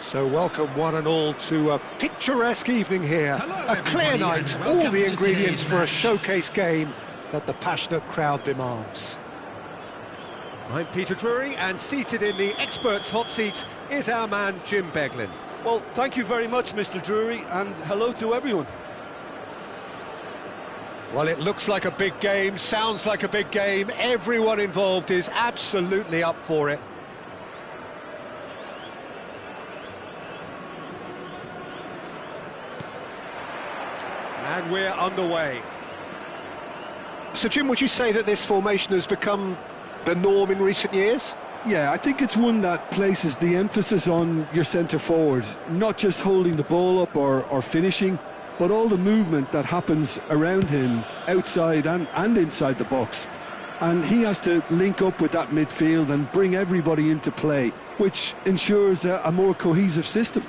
So welcome one and all to a picturesque evening here. A clear night, all the ingredients for a showcase game that the passionate crowd demands. I'm Peter Drury, and seated in the experts' hot seat is our man Jim Beglin. Well, thank you very much, Mr. Drury, and hello to everyone. Well, it looks like a big game, sounds like a big game. Everyone involved is absolutely up for it. And we're underway. So, Jim, would you say that this formation has become the norm in recent years? Yeah, I think it's one that places the emphasis on your centre forward, not just holding the ball up or finishing, but all the movement that happens around him, outside and inside the box. And he has to link up with that midfield and bring everybody into play, which ensures a more cohesive system.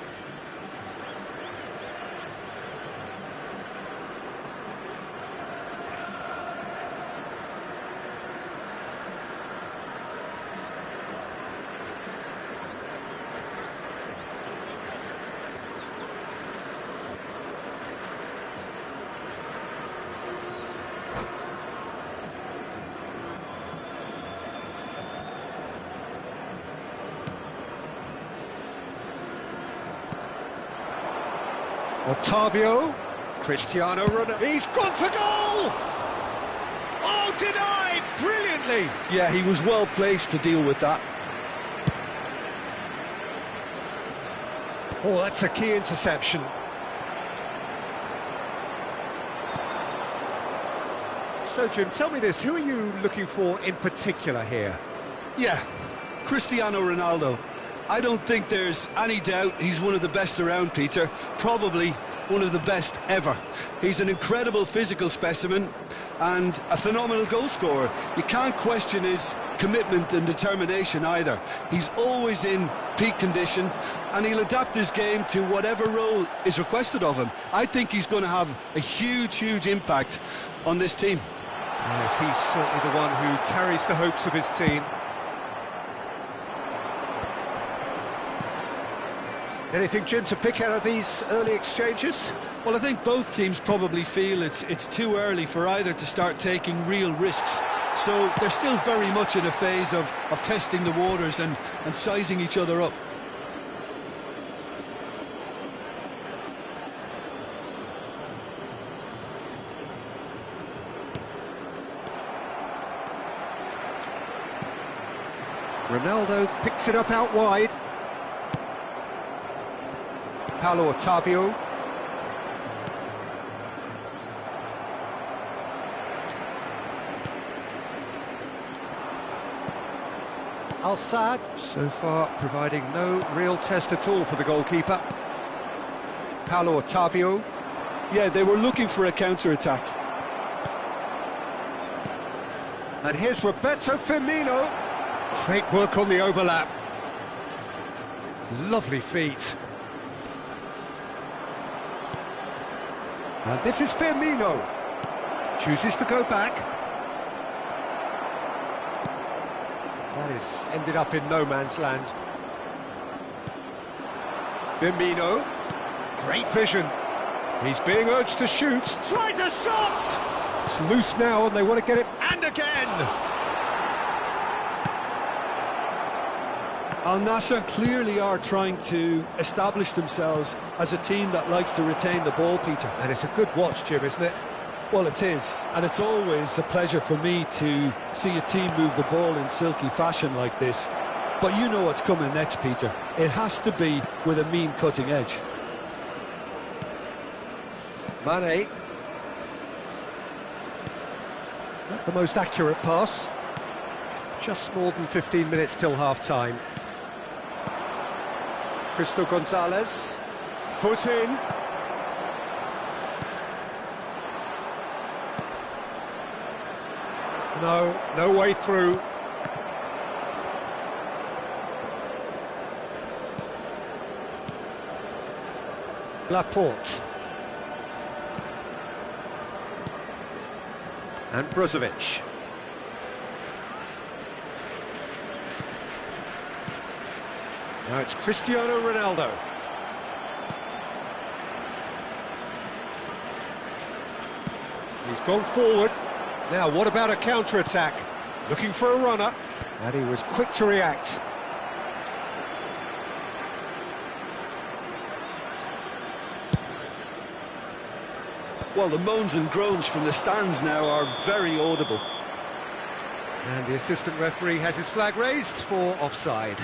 Otavio, Cristiano Ronaldo, he's gone for goal! Oh, denied, brilliantly! Yeah, he was well placed to deal with that. Oh, that's a key interception. So, Jim, tell me this, who are you looking for in particular here? Yeah, Cristiano Ronaldo. I don't think there's any doubt he's one of the best around, Peter. Probably one of the best ever. He's an incredible physical specimen and a phenomenal goal scorer. You can't question his commitment and determination either. He's always in peak condition and he'll adapt his game to whatever role is requested of him. I think he's going to have a huge impact on this team. Yes, he's certainly the one who carries the hopes of his team. Anything, Jim, to pick out of these early exchanges? Well, I think both teams probably feel it's too early for either to start taking real risks. So they're still very much in a phase of testing the waters and sizing each other up. Ronaldo picks it up out wide. Paulo Otavio. Al-Sad, so far providing no real test at all for the goalkeeper. Paulo Otavio. Yeah, they were looking for a counter-attack. And here's Roberto Firmino. Great work on the overlap. Lovely feet. And this is Firmino. Chooses to go back. That is ended up in no man's land. Firmino. Great vision. He's being urged to shoot. Tries a shot! It's loose now and they want to get it. And again! Al Nassr clearly are trying to establish themselves as a team that likes to retain the ball, Peter. And it's a good watch, Jim, isn't it? Well, it is, and it's always a pleasure for me to see a team move the ball in silky fashion like this. But you know what's coming next, Peter. It has to be with a mean cutting edge. Mane. Not the most accurate pass. Just more than 15 minutes till half-time. Cristo Gonzalez, foot in. No way through. Laporte. And Brozovic. Now it's Cristiano Ronaldo. He's gone forward. Now, what about a counter-attack? Looking for a runner, and he was quick to react. Well, the moans and groans from the stands now are very audible. And the assistant referee has his flag raised for offside.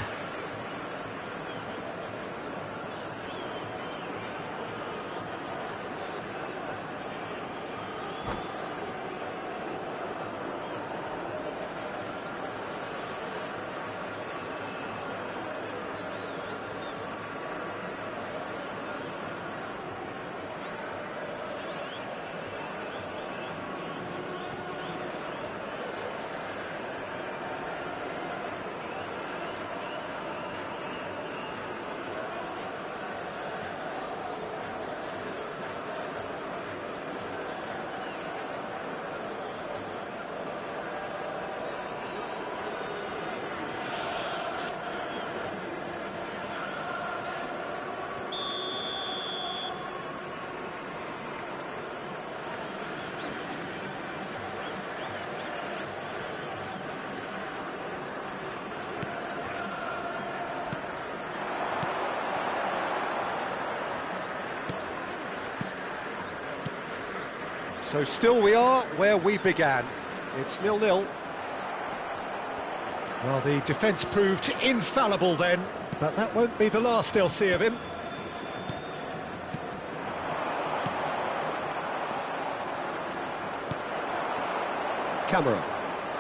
So still we are where we began. It's 0-0. Well, the defence proved infallible then, but that won't be the last they'll see of him. Camera.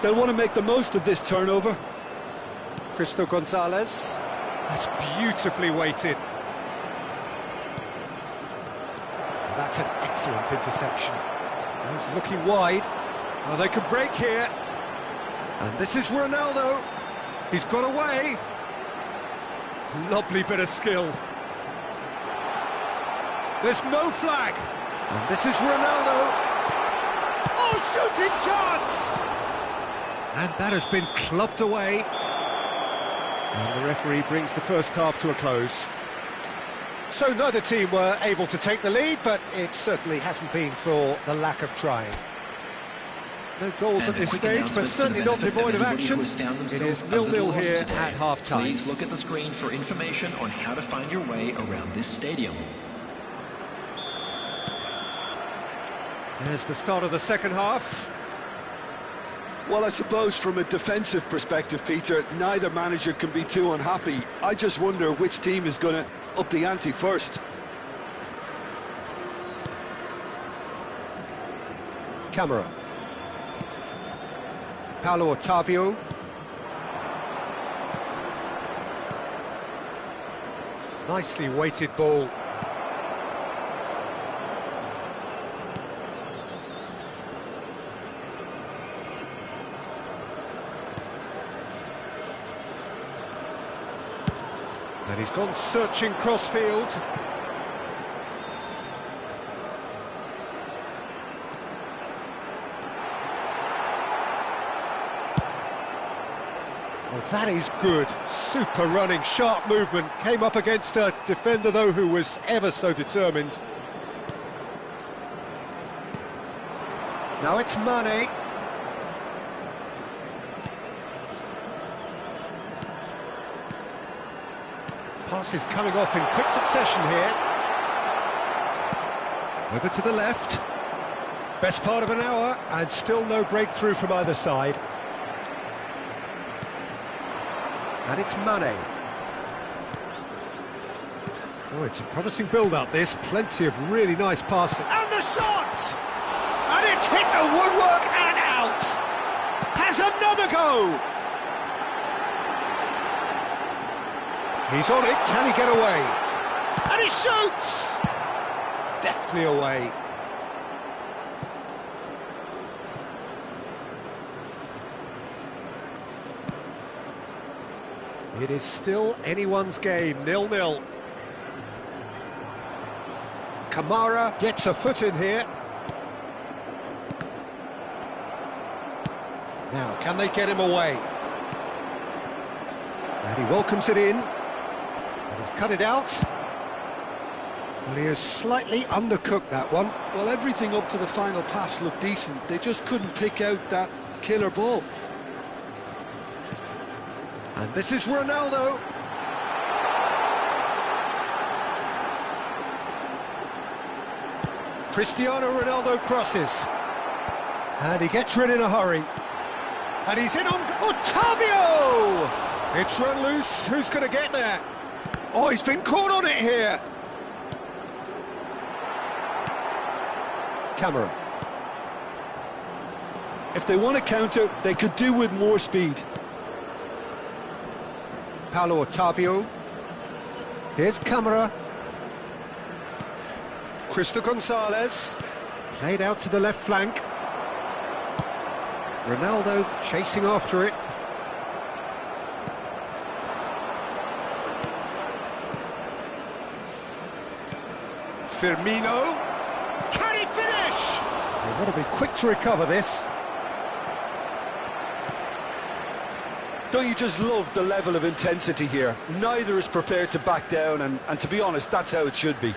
They'll want to make the most of this turnover. Cristo Gonzalez. That's beautifully weighted. That's an excellent interception. He's looking wide. Oh, they could break here. And this is Ronaldo. He's got away. Lovely bit of skill. There's no flag. And this is Ronaldo. Oh, shooting chance! And that has been clubbed away. And the referee brings the first half to a close. So neither team were able to take the lead, but it certainly hasn't been for the lack of trying. No goals at this stage, but certainly not devoid of action. It is 0-0 here at half-time. Please look at the screen for information on how to find your way around this stadium. There's the start of the second half. Well, I suppose from a defensive perspective, Peter, neither manager can be too unhappy. I just wonder which team is going to up the ante first. Camera. Paulo Otavio. Nicely weighted ball. And he's gone searching cross-field. Well, that is good. Super running, sharp movement. Came up against a defender, though, who was ever so determined. Now it's Mane. Passes coming off in quick succession here. Over to the left. Best part of an hour, and still no breakthrough from either side. And it's Mane. Oh, it's a promising build-up, this. Plenty of really nice passing. And the shot! And it's hit the woodwork and out! Has another go! He's on it, can he get away? And he shoots! Deftly away. It is still anyone's game, 0-0. Kamara gets a foot in here. Now, can they get him away? And he welcomes it in. And he's cut it out. Well, he has slightly undercooked that one. Well, everything up to the final pass looked decent. They just couldn't pick out that killer ball. And this is Ronaldo. Cristiano Ronaldo crosses. And he gets rid in a hurry. And he's in on Otavio! It's run loose. Who's going to get there? Oh, he's been caught on it here. Camera. If they want to counter, they could do with more speed. Paulo Otavio. Here's Camera. Cristo Gonzalez. Played out to the left flank. Ronaldo chasing after it. Firmino. Can he finish? They want to be quick to recover this. Don't you just love the level of intensity here? Neither is prepared to back down, and to be honest, that's how it should be.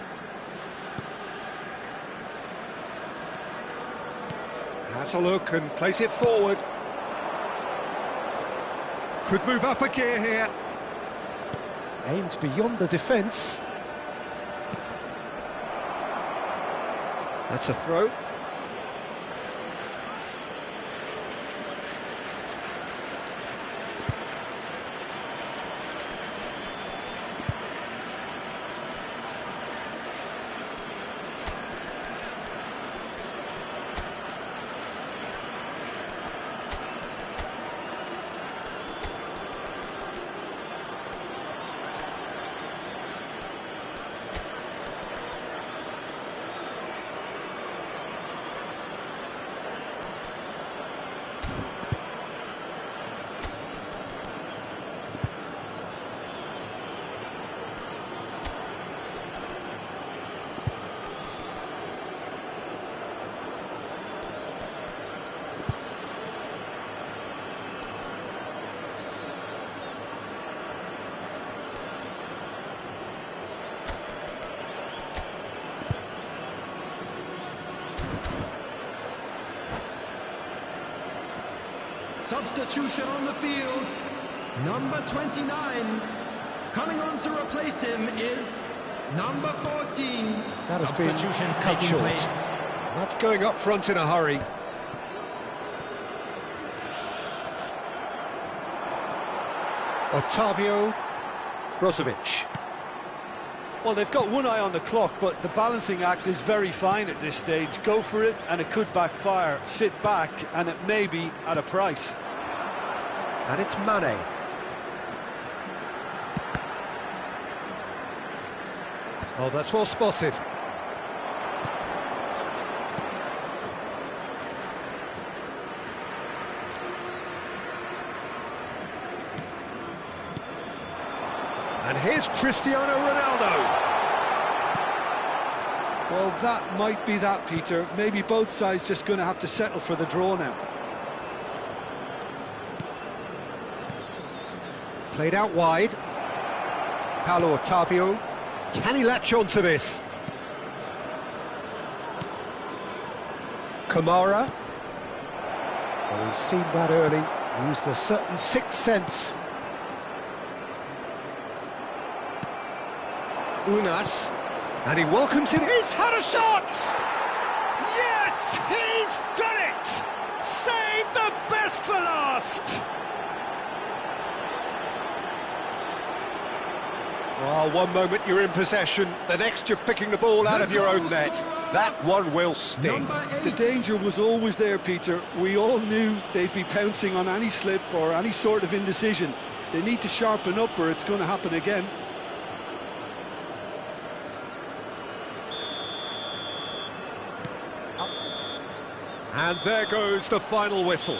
Has a look and plays it forward. Could move up a gear here. Aimed beyond the defence. That's a throw. Substitution on the field. Number 29. Coming on to replace him is number 14. That has been cut short. That's going up front in a hurry. Otavio. Brozovic. Well, they've got one eye on the clock, but the balancing act is very fine at this stage. Go for it, and it could backfire. Sit back, and it may be at a price. And it's Mane. Oh, that's well spotted. And here's Cristiano Ronaldo. Well, that might be that, Peter. Maybe both sides just going to have to settle for the draw now. Played out wide. Paulo Otavio. Can he latch on to this? Kamara. Well, he's seen that early. Used a certain sixth sense. Unas. And he welcomes it. He's had a shot! Yes, he's done it! Save the best for last! Well, one moment you're in possession, the next you're picking the ball out of your own net. That one will sting. The danger was always there, Peter. We all knew they'd be pouncing on any slip or any sort of indecision. They need to sharpen up or it's going to happen again. And there goes the final whistle.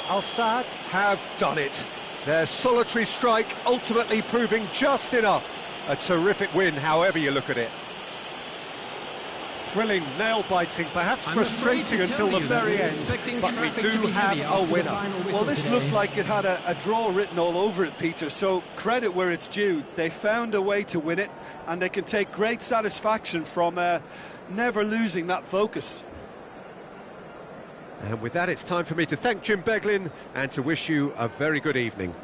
Al Sadd have done it. Their solitary strike ultimately proving just enough. A terrific win, however you look at it. thrilling, nail-biting, perhaps frustrating until the very end, but we do have a winner. Well, this looked like it had a draw written all over it, Peter, so credit where it's due. They found a way to win it, and they can take great satisfaction from never losing that focus. And with that, it's time for me to thank Jim Beglin and to wish you a very good evening.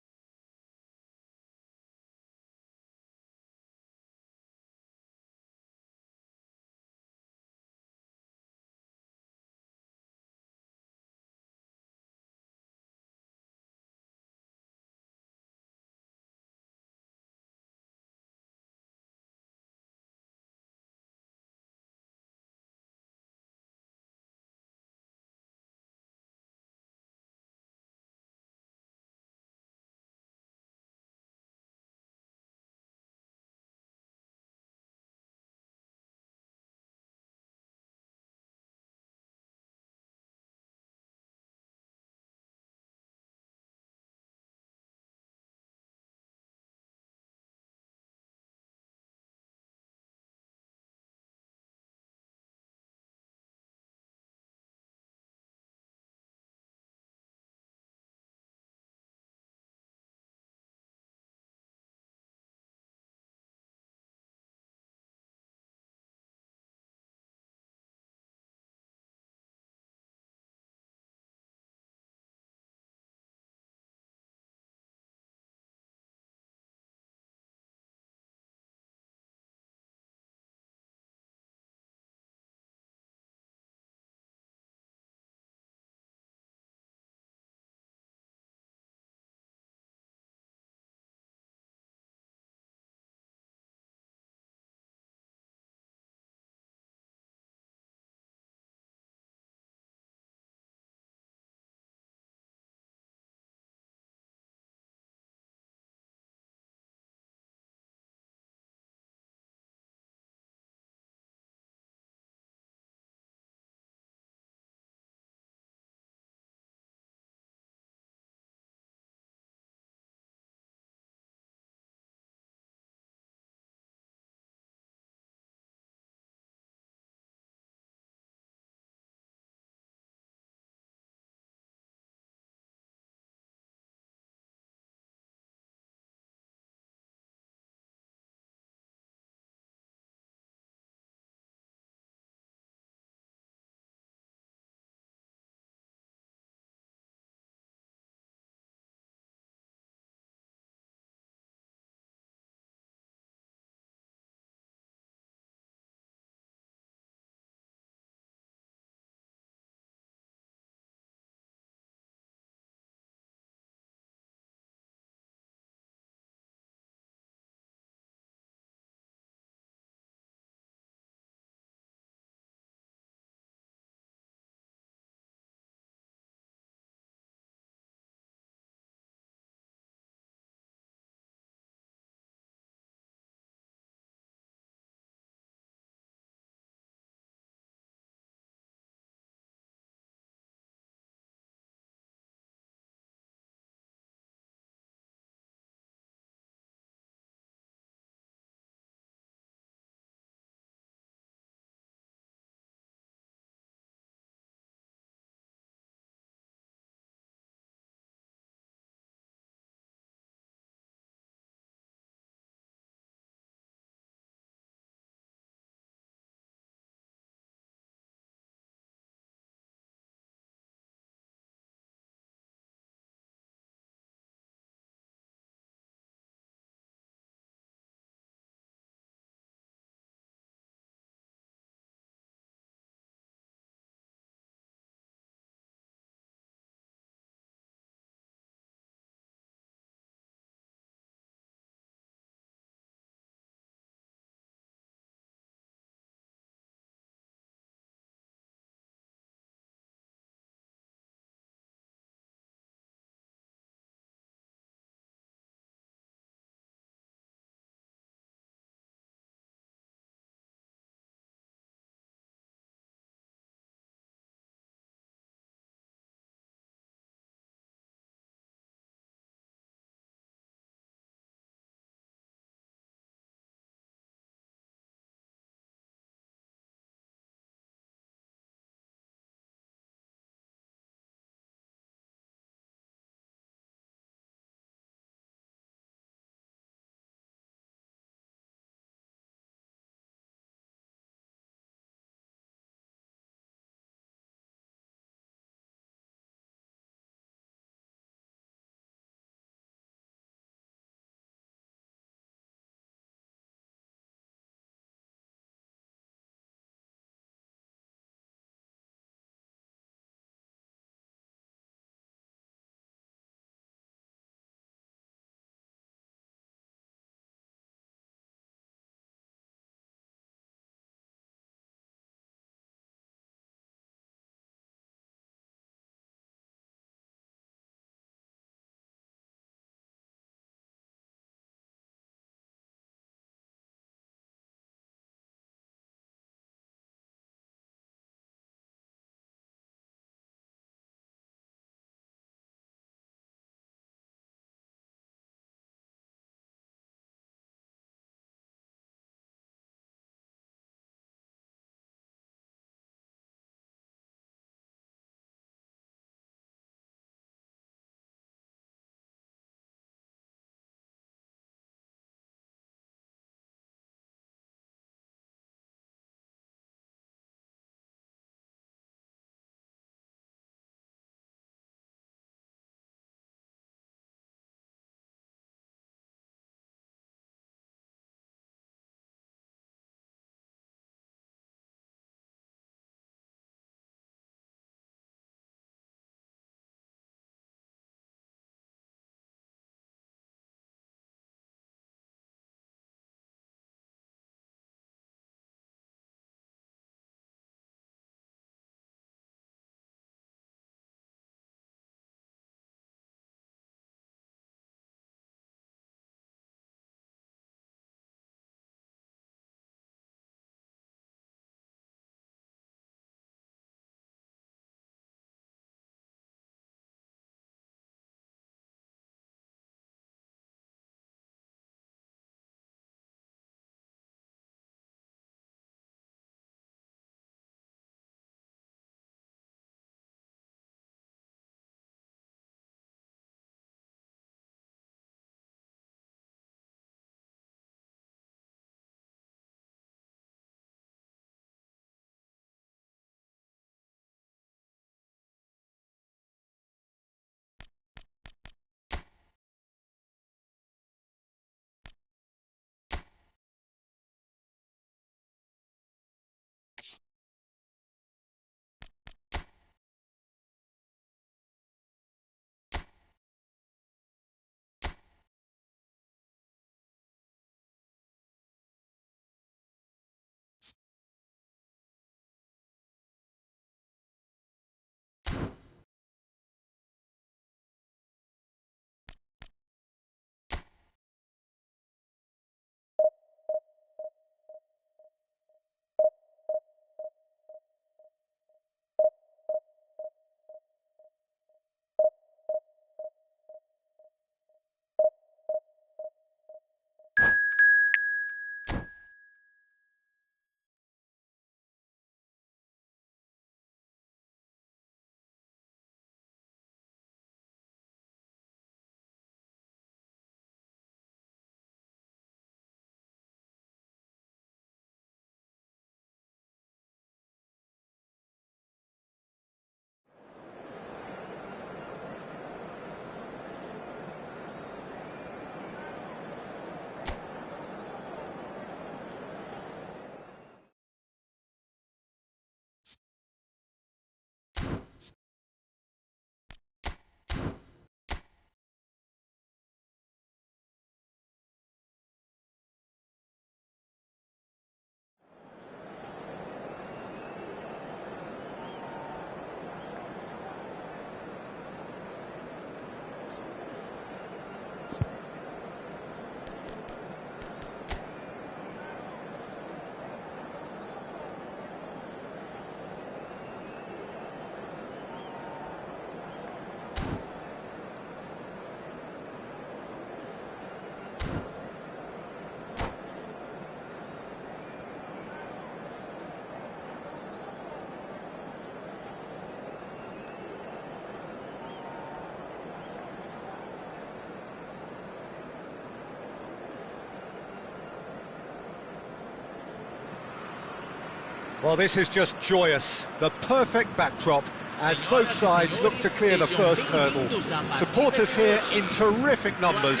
Well, this is just joyous. The perfect backdrop as both sides look to clear the first hurdle. Supporters here in terrific numbers,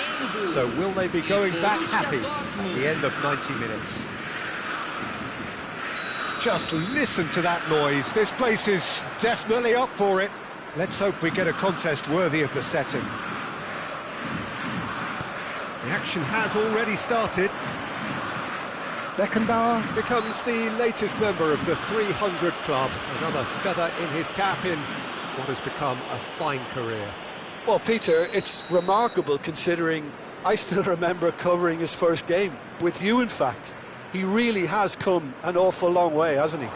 so will they be going back happy at the end of 90 minutes? Just listen to that noise. This place is definitely up for it. Let's hope we get a contest worthy of the setting. The action has already started. Beckenbauer becomes the latest member of the 300 club, another feather in his cap in what has become a fine career. Well, Peter, it's remarkable considering I still remember covering his first game, with you in fact. He really has come an awful long way, hasn't he?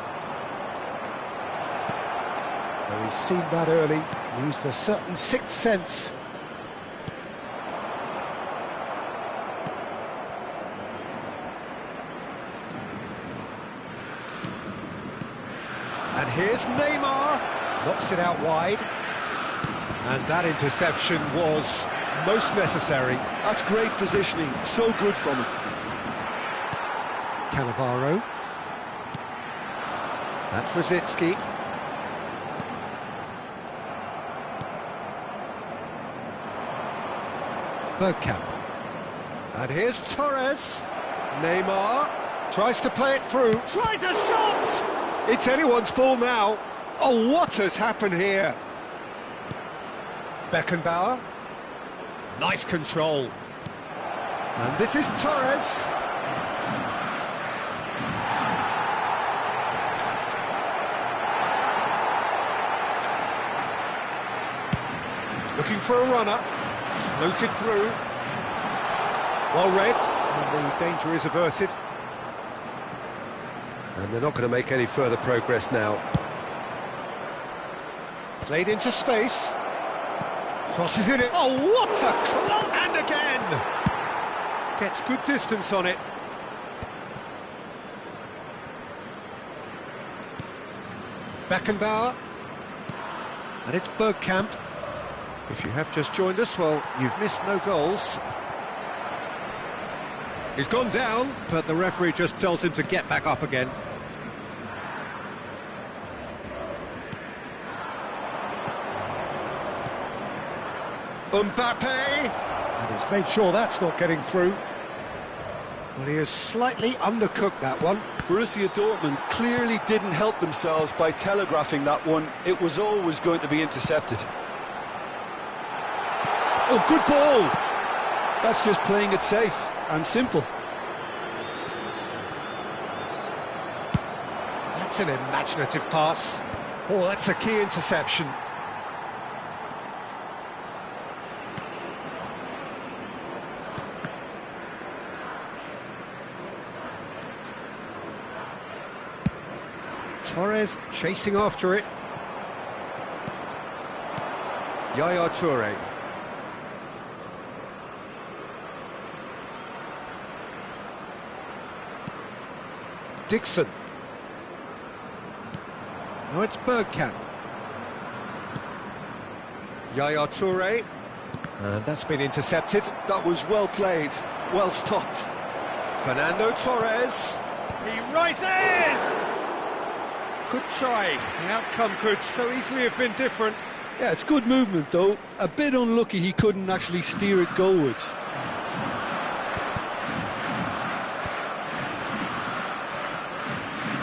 Well, he's seen that early, used a certain sixth sense. And here's Neymar, knocks it out wide. And that interception was most necessary. That's great positioning, so good from him. Cannavaro. That's Rosicky. Bergkamp. And here's Torres. Neymar tries to play it through. Tries a shot! It's anyone's ball now. Oh, what has happened here? Beckenbauer. Nice control. And this is Torres. Looking for a runner. Floated through. Well read. And the danger is averted. And they're not going to make any further progress now. Played into space. Crosses it in. Oh, what a clock! And again! Gets good distance on it. Beckenbauer. And it's Bergkamp. If you have just joined us, well, you've missed no goals. He's gone down, but the referee just tells him to get back up again. Mbappe! And he's made sure that's not getting through. Well, he has slightly undercooked that one. Borussia Dortmund clearly didn't help themselves by telegraphing that one. It was always going to be intercepted. Oh, good ball! That's just playing it safe and simple. That's an imaginative pass. Oh, that's a key interception. Torres chasing after it. Yaya Toure. Dixon. Now it's Bergkamp. Yaya Toure. And that's been intercepted. That was well played, well stopped. Fernando Torres. He rises! Good try. The outcome could so easily have been different. Yeah, it's good movement though. A bit unlucky he couldn't actually steer it goalwards.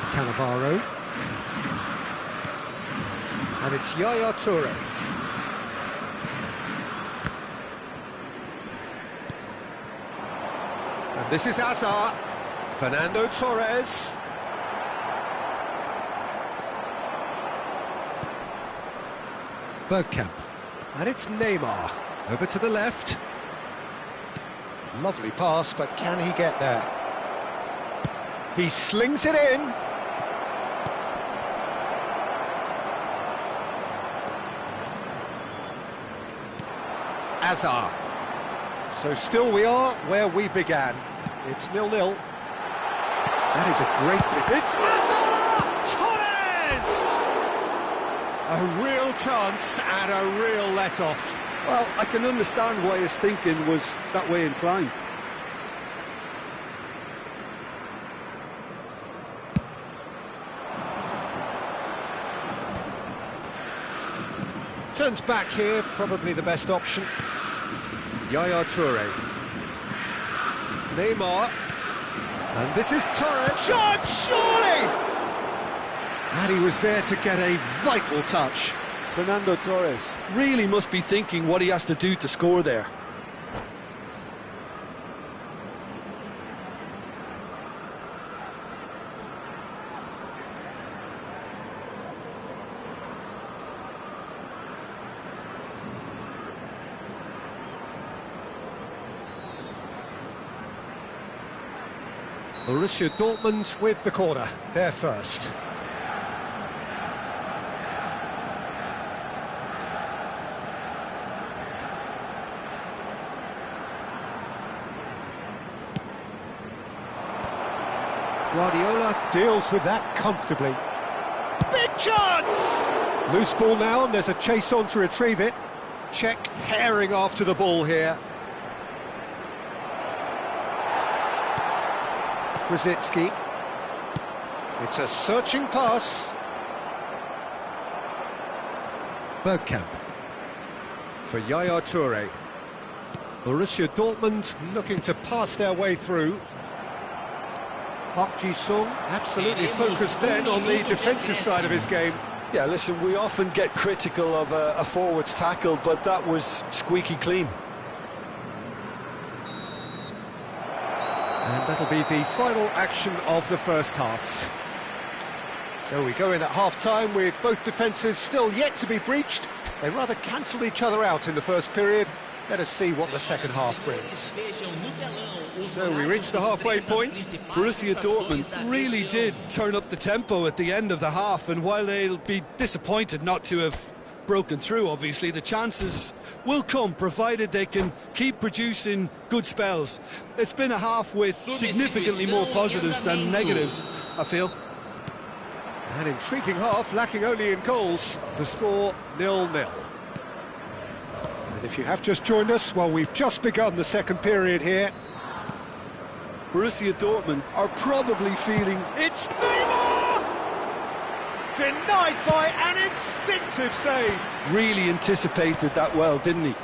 Cannavaro. And it's Yaya Toure. And this is Hazard. Fernando Torres. Bergkamp. And it's Neymar. Over to the left. Lovely pass, but can he get there? He slings it in. Hazard. So still we are where we began. It's 0-0. That is a great pick. It's Hazard! Torres! A real chance and a real let-off. Well, I can understand why his thinking was that way inclined. Turns back here, probably the best option. Yaya Toure. Neymar. And this is Torres. Shot, surely! And he was there to get a vital touch. Fernando Torres really must be thinking what he has to do to score there. Borussia Dortmund with the corner, there first. Guardiola deals with that comfortably. Big chance! Loose ball now, and there's a chase on to retrieve it. Czech herring after the ball here. Brzezinski. It's a searching pass. Bergkamp. For Yaya Toure. Borussia Dortmund looking to pass their way through. Park Ji-sung absolutely focused then on the defensive side of his game. Yeah, listen, we often get critical of a forward's tackle, but that was squeaky clean. And that'll be the final action of the first half. So we go in at half-time with both defences still yet to be breached. They rather cancelled each other out in the first period. Let us see what the second half brings. So we reach the halfway point. Borussia Dortmund really did turn up the tempo at the end of the half, and while they'll be disappointed not to have broken through, obviously, the chances will come, provided they can keep producing good spells. It's been a half with significantly more positives than negatives, I feel. An intriguing half, lacking only in goals. The score 0-0. And if you have just joined us, well, we've just begun the second period here. Borussia Dortmund are probably feeling... It's Neymar! Denied by an instinctive save. Really anticipated that well, didn't he?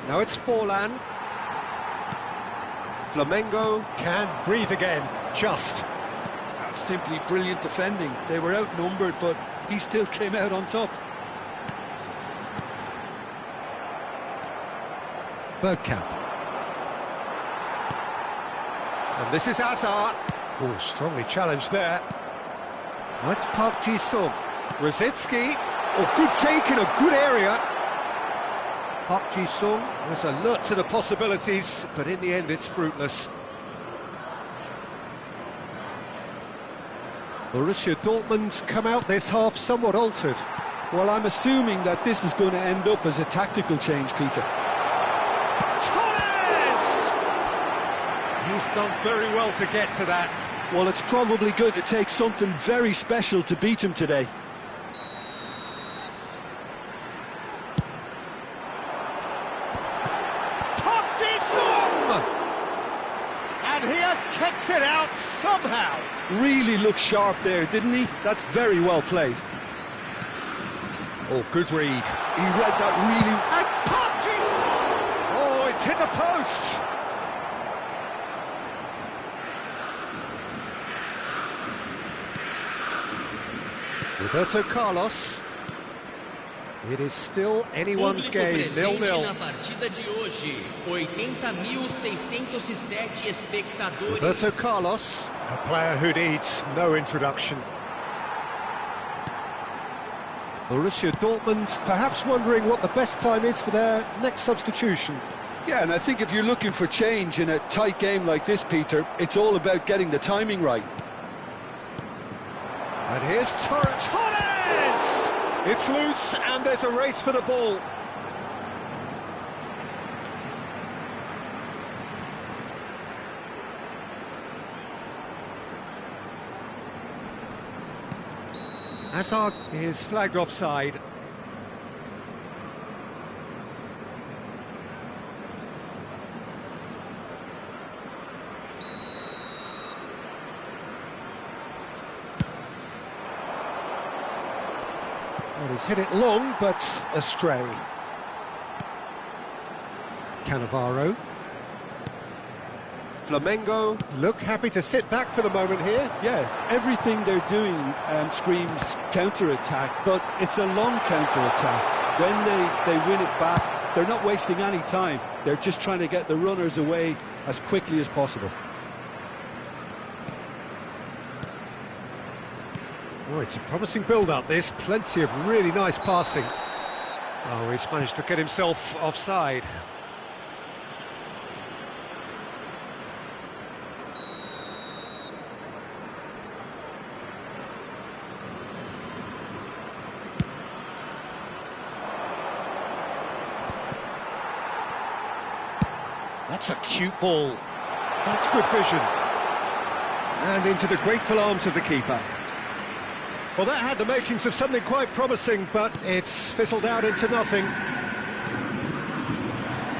Now it's Forlan. Flamengo can breathe again, just. That's simply brilliant defending. They were outnumbered, but he still came out on top. Bergkamp. And this is Hazard. Oh, strongly challenged there. Now it's Park Ji-sung. Brzezinski. Oh, good take in a good area. Park Ji-sung was alert to the possibilities, but in the end it's fruitless. Borussia Dortmund come out this half somewhat altered. Well, I'm assuming that this is going to end up as a tactical change, Peter. He's done very well to get to that. Well, it's probably going to take something very special to beat him today. Park Ji-sung! And he has kicked it out somehow. Really looked sharp there, didn't he? That's very well played. Oh, good read. He read that really... And Park Ji-sung! Oh, it's hit the post. Roberto Carlos. It is still anyone's game, 0-0. Roberto Carlos, a player who needs no introduction. Borussia Dortmund perhaps wondering what the best time is for their next substitution. Yeah, and I think if you're looking for change in a tight game like this, Peter, it's all about getting the timing right. And here's Torres! It's loose, and there's a race for the ball. Hazard is flagged offside. Well, he's hit it long, but astray. Cannavaro. Flamengo look happy to sit back for the moment here. Yeah, everything they're doing screams counter-attack, but it's a long counter-attack. When they win it back, they're not wasting any time. They're just trying to get the runners away as quickly as possible. Oh, it's a promising build-up, this. Plenty of really nice passing. Oh, he's managed to get himself offside. That's a cute ball. That's good vision. And into the grateful arms of the keeper. Well, that had the makings of something quite promising, but it's fizzled out into nothing.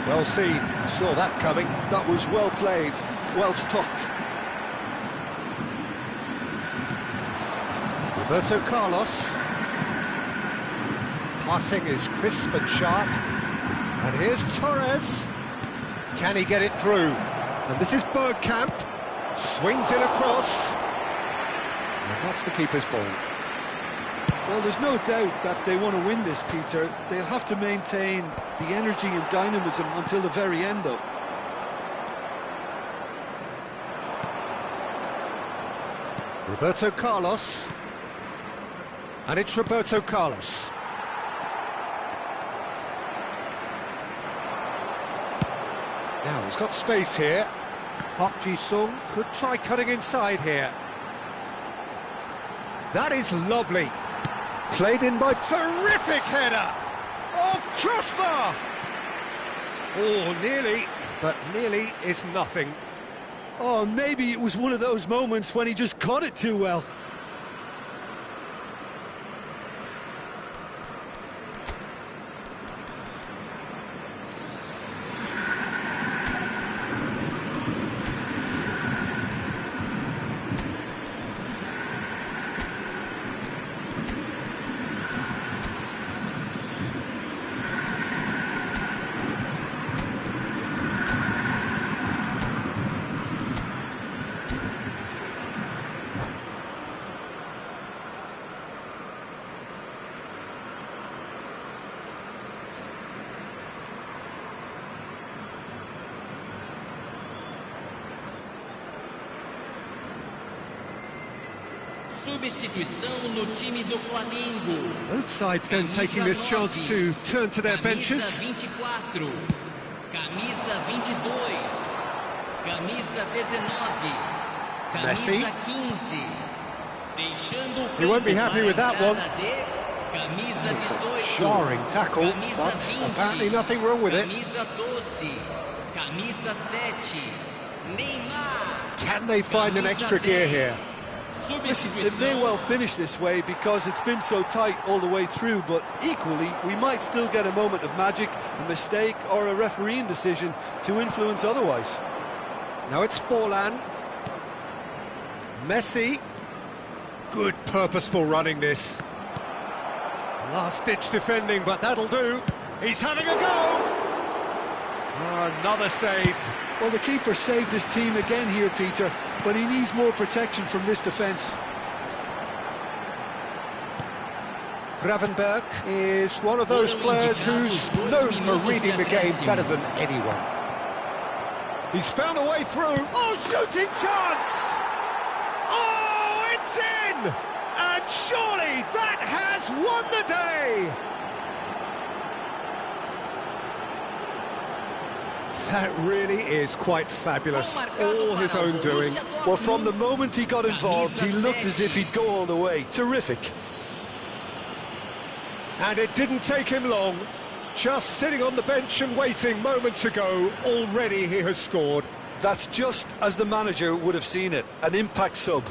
Well seen, saw that coming. That was well played, well stopped. Roberto Carlos. Passing is crisp and sharp. And here's Torres. Can he get it through? And this is Bergkamp. Swings it across. And that's the keeper's ball. Well, there's no doubt that they want to win this, Peter. They'll have to maintain the energy and dynamism until the very end, though. Roberto Carlos. And it's Roberto Carlos. Now, he's got space here. Park Ji-sung could try cutting inside here. That is lovely. Played in by terrific header. Oh, crossbar! Oh, nearly, but nearly is nothing. Oh, maybe it was one of those moments when he just caught it too well. Substituição no time do Flamengo. Both sides then taking this chance to turn to their benches. Camisa 24, camisa 22, camisa 19, Messi. camisa 15. Deixando o He won't be happy with that one. Camisa It's 18, a jarring tackle, camisa but 20, apparently nothing wrong with it. Camisa 12, camisa 7, Neymar. Can they find an extra gear here? Listen, it may well finish this way because it's been so tight all the way through, but equally, we might still get a moment of magic, a mistake, or a refereeing decision to influence otherwise. Now it's Forlan. Messi. Good purposeful running this. Last-ditch defending, but that'll do. He's having a go! Oh, another save. Well, the keeper saved his team again here, Peter, but he needs more protection from this defence. Gravenberg is one of those players who's known for reading the game better than anyone. He's found a way through. Oh, shooting chance! Oh, it's in! And surely that has won the day! That really is quite fabulous, all his own doing. Well, from the moment he got involved, he looked as if he'd go all the way. Terrific. And it didn't take him long. Just sitting on the bench and waiting moments ago, already he has scored. That's just as the manager would have seen it, an impact sub.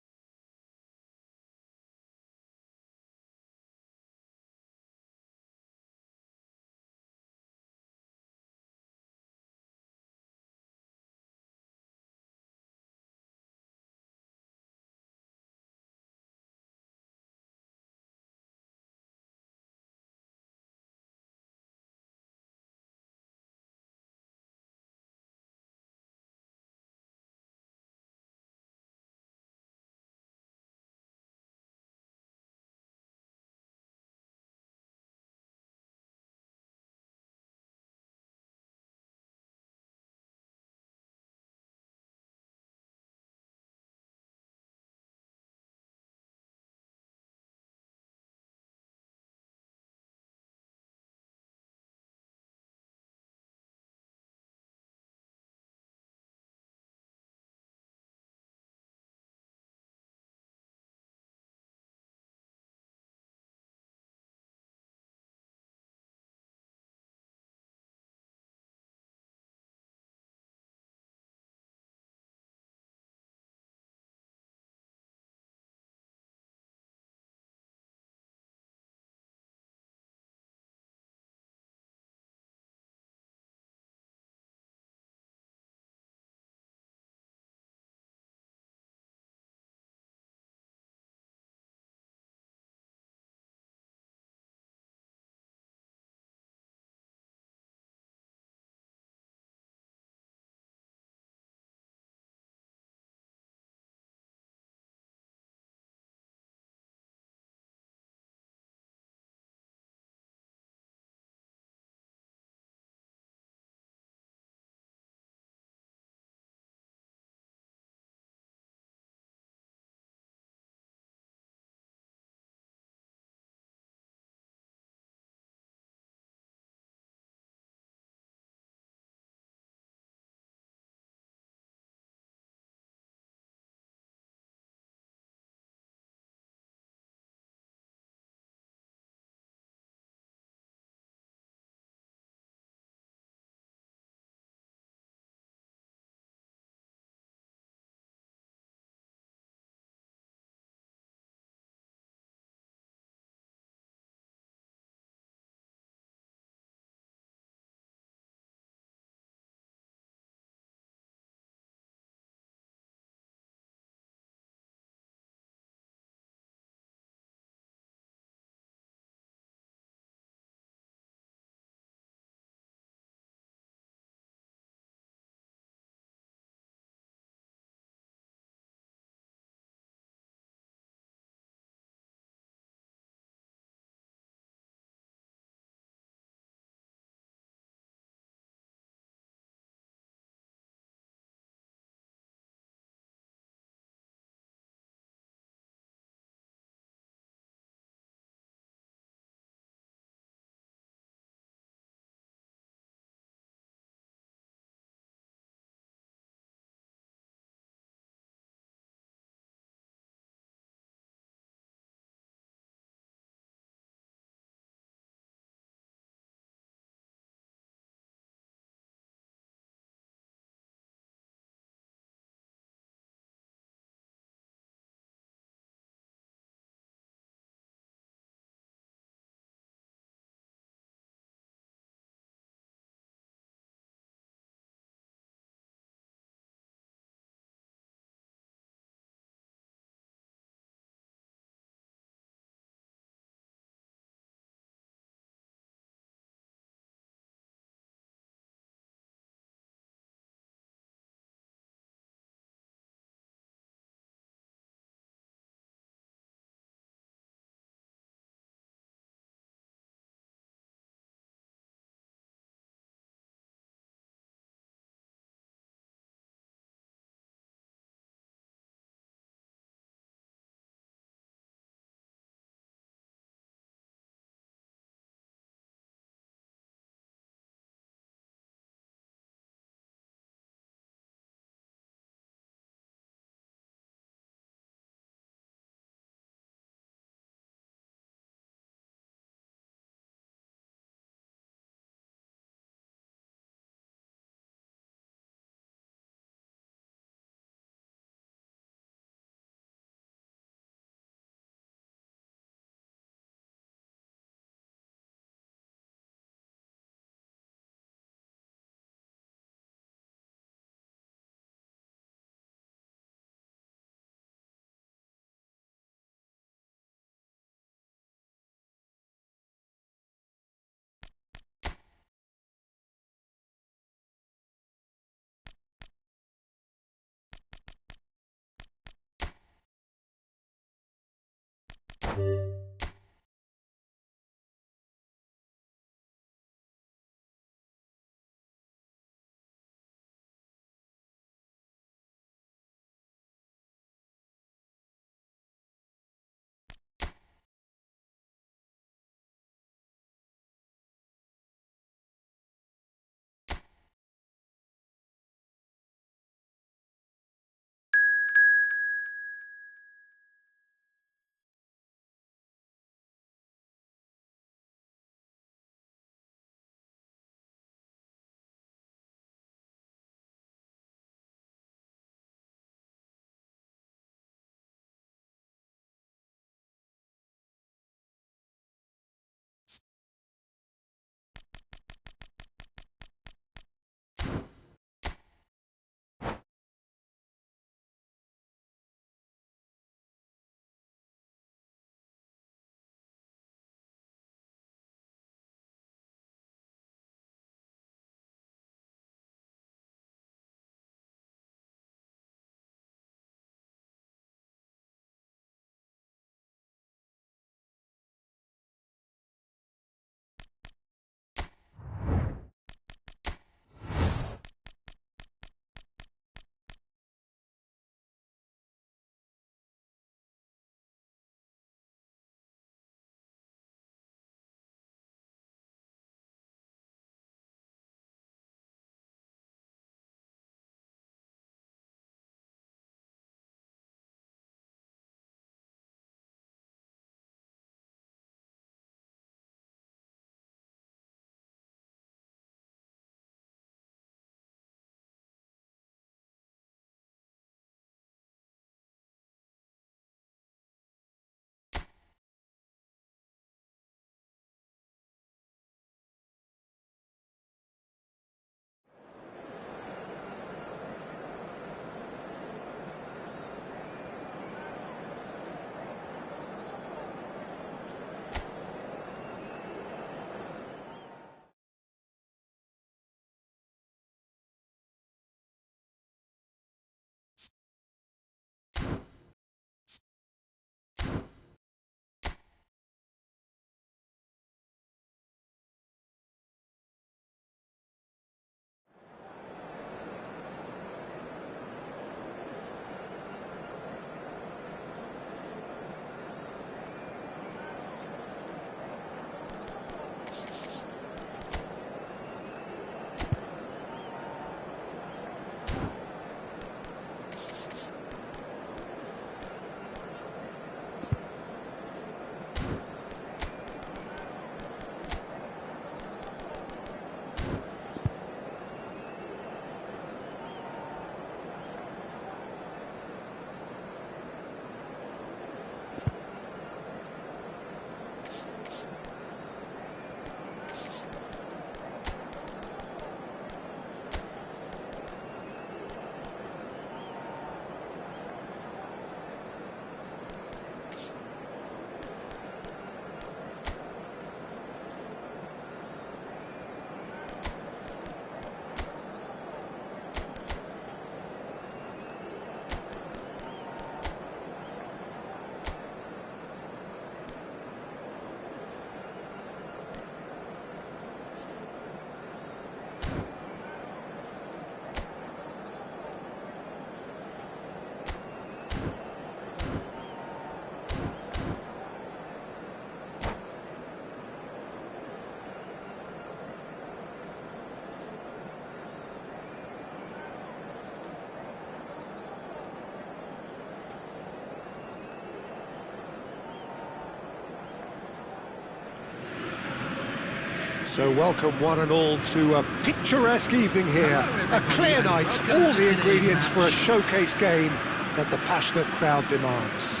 So welcome one and all to a picturesque evening here, a clear night, all the ingredients for a showcase game that the passionate crowd demands.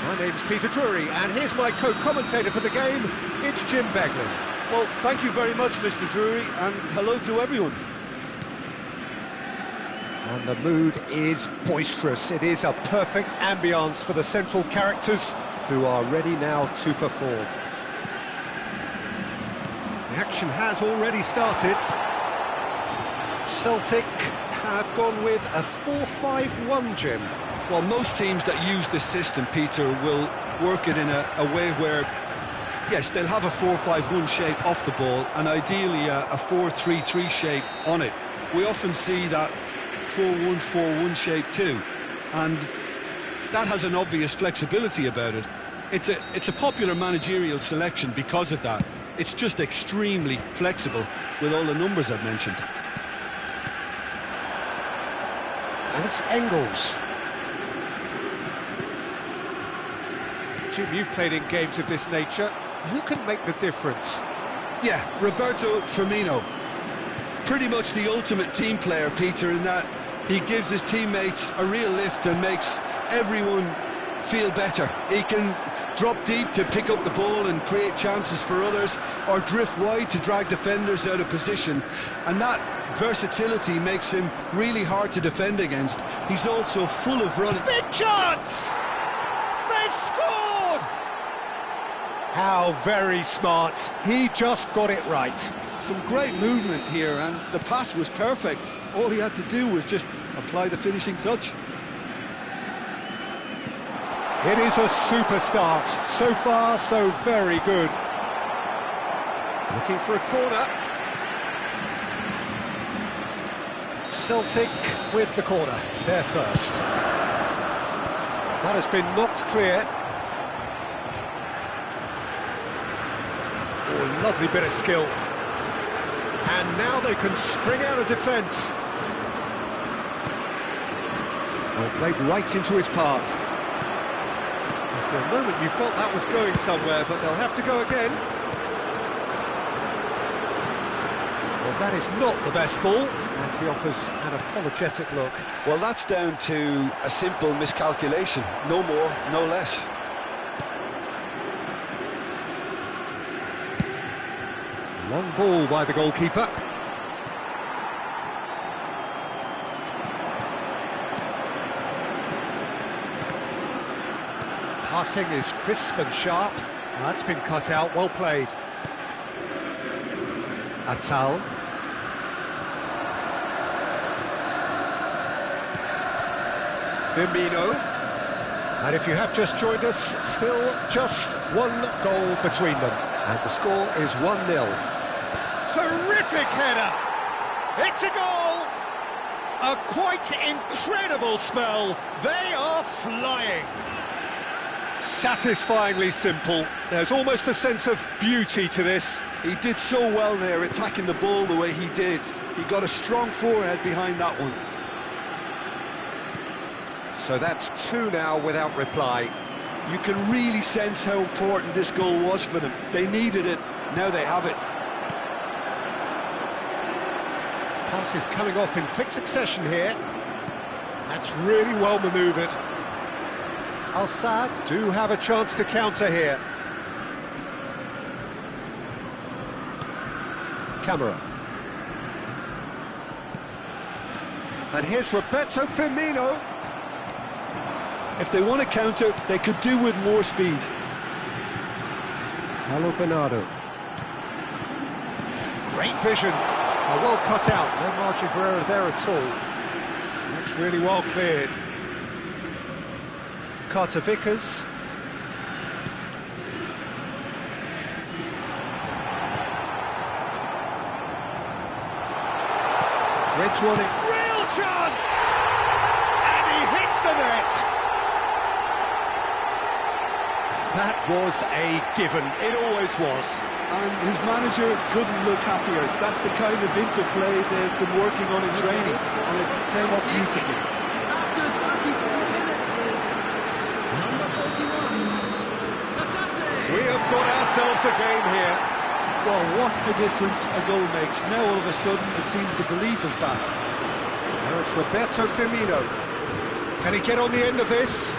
My name's Peter Drury, and here's my co-commentator for the game, it's Jim Beglin. Well, thank you very much, Mr. Drury, and hello to everyone. And the mood is boisterous. It is a perfect ambience for the central characters who are ready now to perform. The action has already started. Celtic have gone with a 4-5-1, Jim. Well, most teams that use this system, Peter, will work it in a way where, yes, they'll have a 4-5-1 shape off the ball, and ideally a 4-3-3 shape on it. We often see that 4-1-4-1 shape too, and that has an obvious flexibility about it. It's a popular managerial selection because of that. It's just extremely flexible with all the numbers I've mentioned. And it's Engels. Jim, you've played in games of this nature. Who can make the difference? Yeah, Roberto Firmino. Pretty much the ultimate team player, Peter, in that he gives his teammates a real lift and makes everyone feel better. He can drop deep to pick up the ball and create chances for others, or drift wide to drag defenders out of position, and that versatility makes him really hard to defend against. He's also full of running. Big chance! They've scored! How very smart. He just got it right. Some great movement here, and the pass was perfect. All he had to do was just apply the finishing touch. It is a super start. So far, so very good. Looking for a corner. Celtic with the corner. There first. That has been knocked clear. Oh, lovely bit of skill. And now they can spring out of defence. Oh, played right into his path. For a moment you felt that was going somewhere, but they'll have to go again. Well, that is not the best ball, and he offers an apologetic look. Well, that's down to a simple miscalculation. No more, no less. Long ball by the goalkeeper. Passing is crisp and sharp. That's been cut out, well played. Atal. Firmino. And if you have just joined us, still just one goal between them. And the score is 1-0. Terrific header! It's a goal! A quite incredible spell. They are flying. Satisfyingly simple. There's almost a sense of beauty to this. He did so well there, attacking the ball the way he did. He got a strong forehead behind that one. So that's 2 now without reply. You can really sense how important this goal was for them. They needed it, now they have it. Pass is coming off in quick succession here. That's really well manoeuvred. Al-Sadd do have a chance to counter here. Camera. And here's Roberto Firmino. If they want to counter, they could do with more speed. Paulo Bernardo. Great vision. Well cut out. No margin for error there at all. That's really well cleared. Carter Vickers. Threads running. Real chance! And he hits the net! That was a given. It always was. And his manager couldn't look happier. That's the kind of interplay they've been working on in training, and it came off beautifully. After 34 minutes is number 41, Patate. We have got ourselves a game here. Well, what a difference a goal makes. Now all of a sudden it seems the belief is back. Now it's Roberto Firmino. Can he get on the end of this?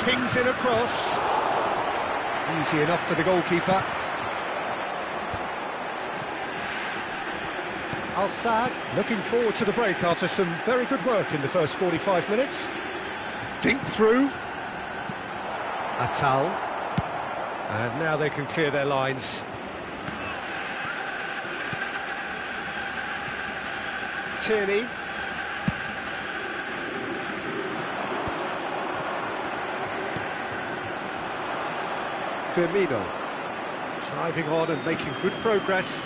Pings in across. Easy enough for the goalkeeper. Al-Sadd looking forward to the break after some very good work in the first 45 minutes. Dink through. Atal. And now they can clear their lines. Tierney. Firmino. Driving on and making good progress.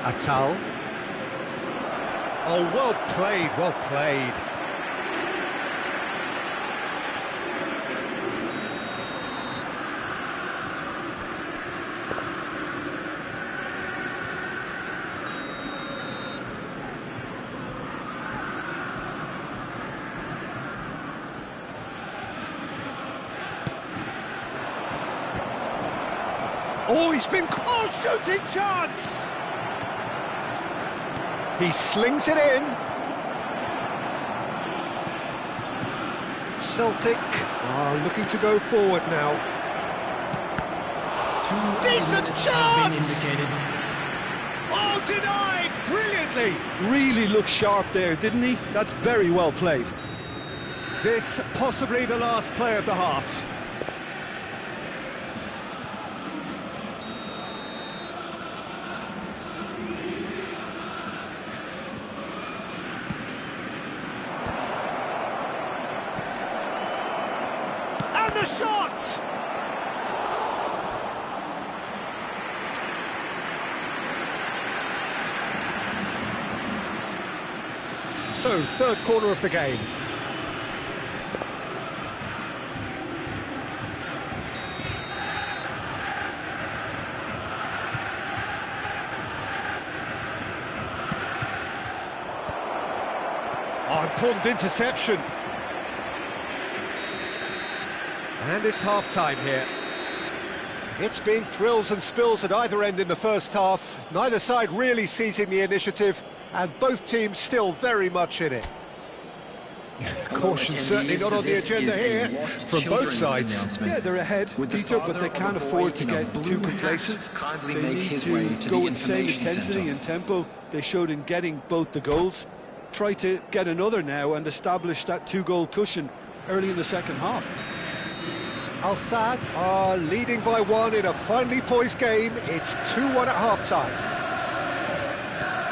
Atal. Oh, well played, well played. Oh, he's been... Oh, shooting chance! He slings it in. Celtic are looking to go forward now. Decent chance! Oh, denied! Brilliantly! Really looked sharp there, didn't he? That's very well played. This possibly the last play of the half. And the shot! So, third corner of the game. Oh, important interception. And it's half-time here. It's been thrills and spills at either end in the first half. Neither side really seizing the initiative, and both teams still very much in it. Caution certainly not on the agenda here from both sides. Yeah, they're ahead, Peter, but they can't afford to get too complacent. They need to go with the same intensity and tempo they showed in getting both the goals. Try to get another now and establish that two-goal cushion early in the second half. Al Sadd are leading by one in a finely poised game. It's 2-1 at half-time.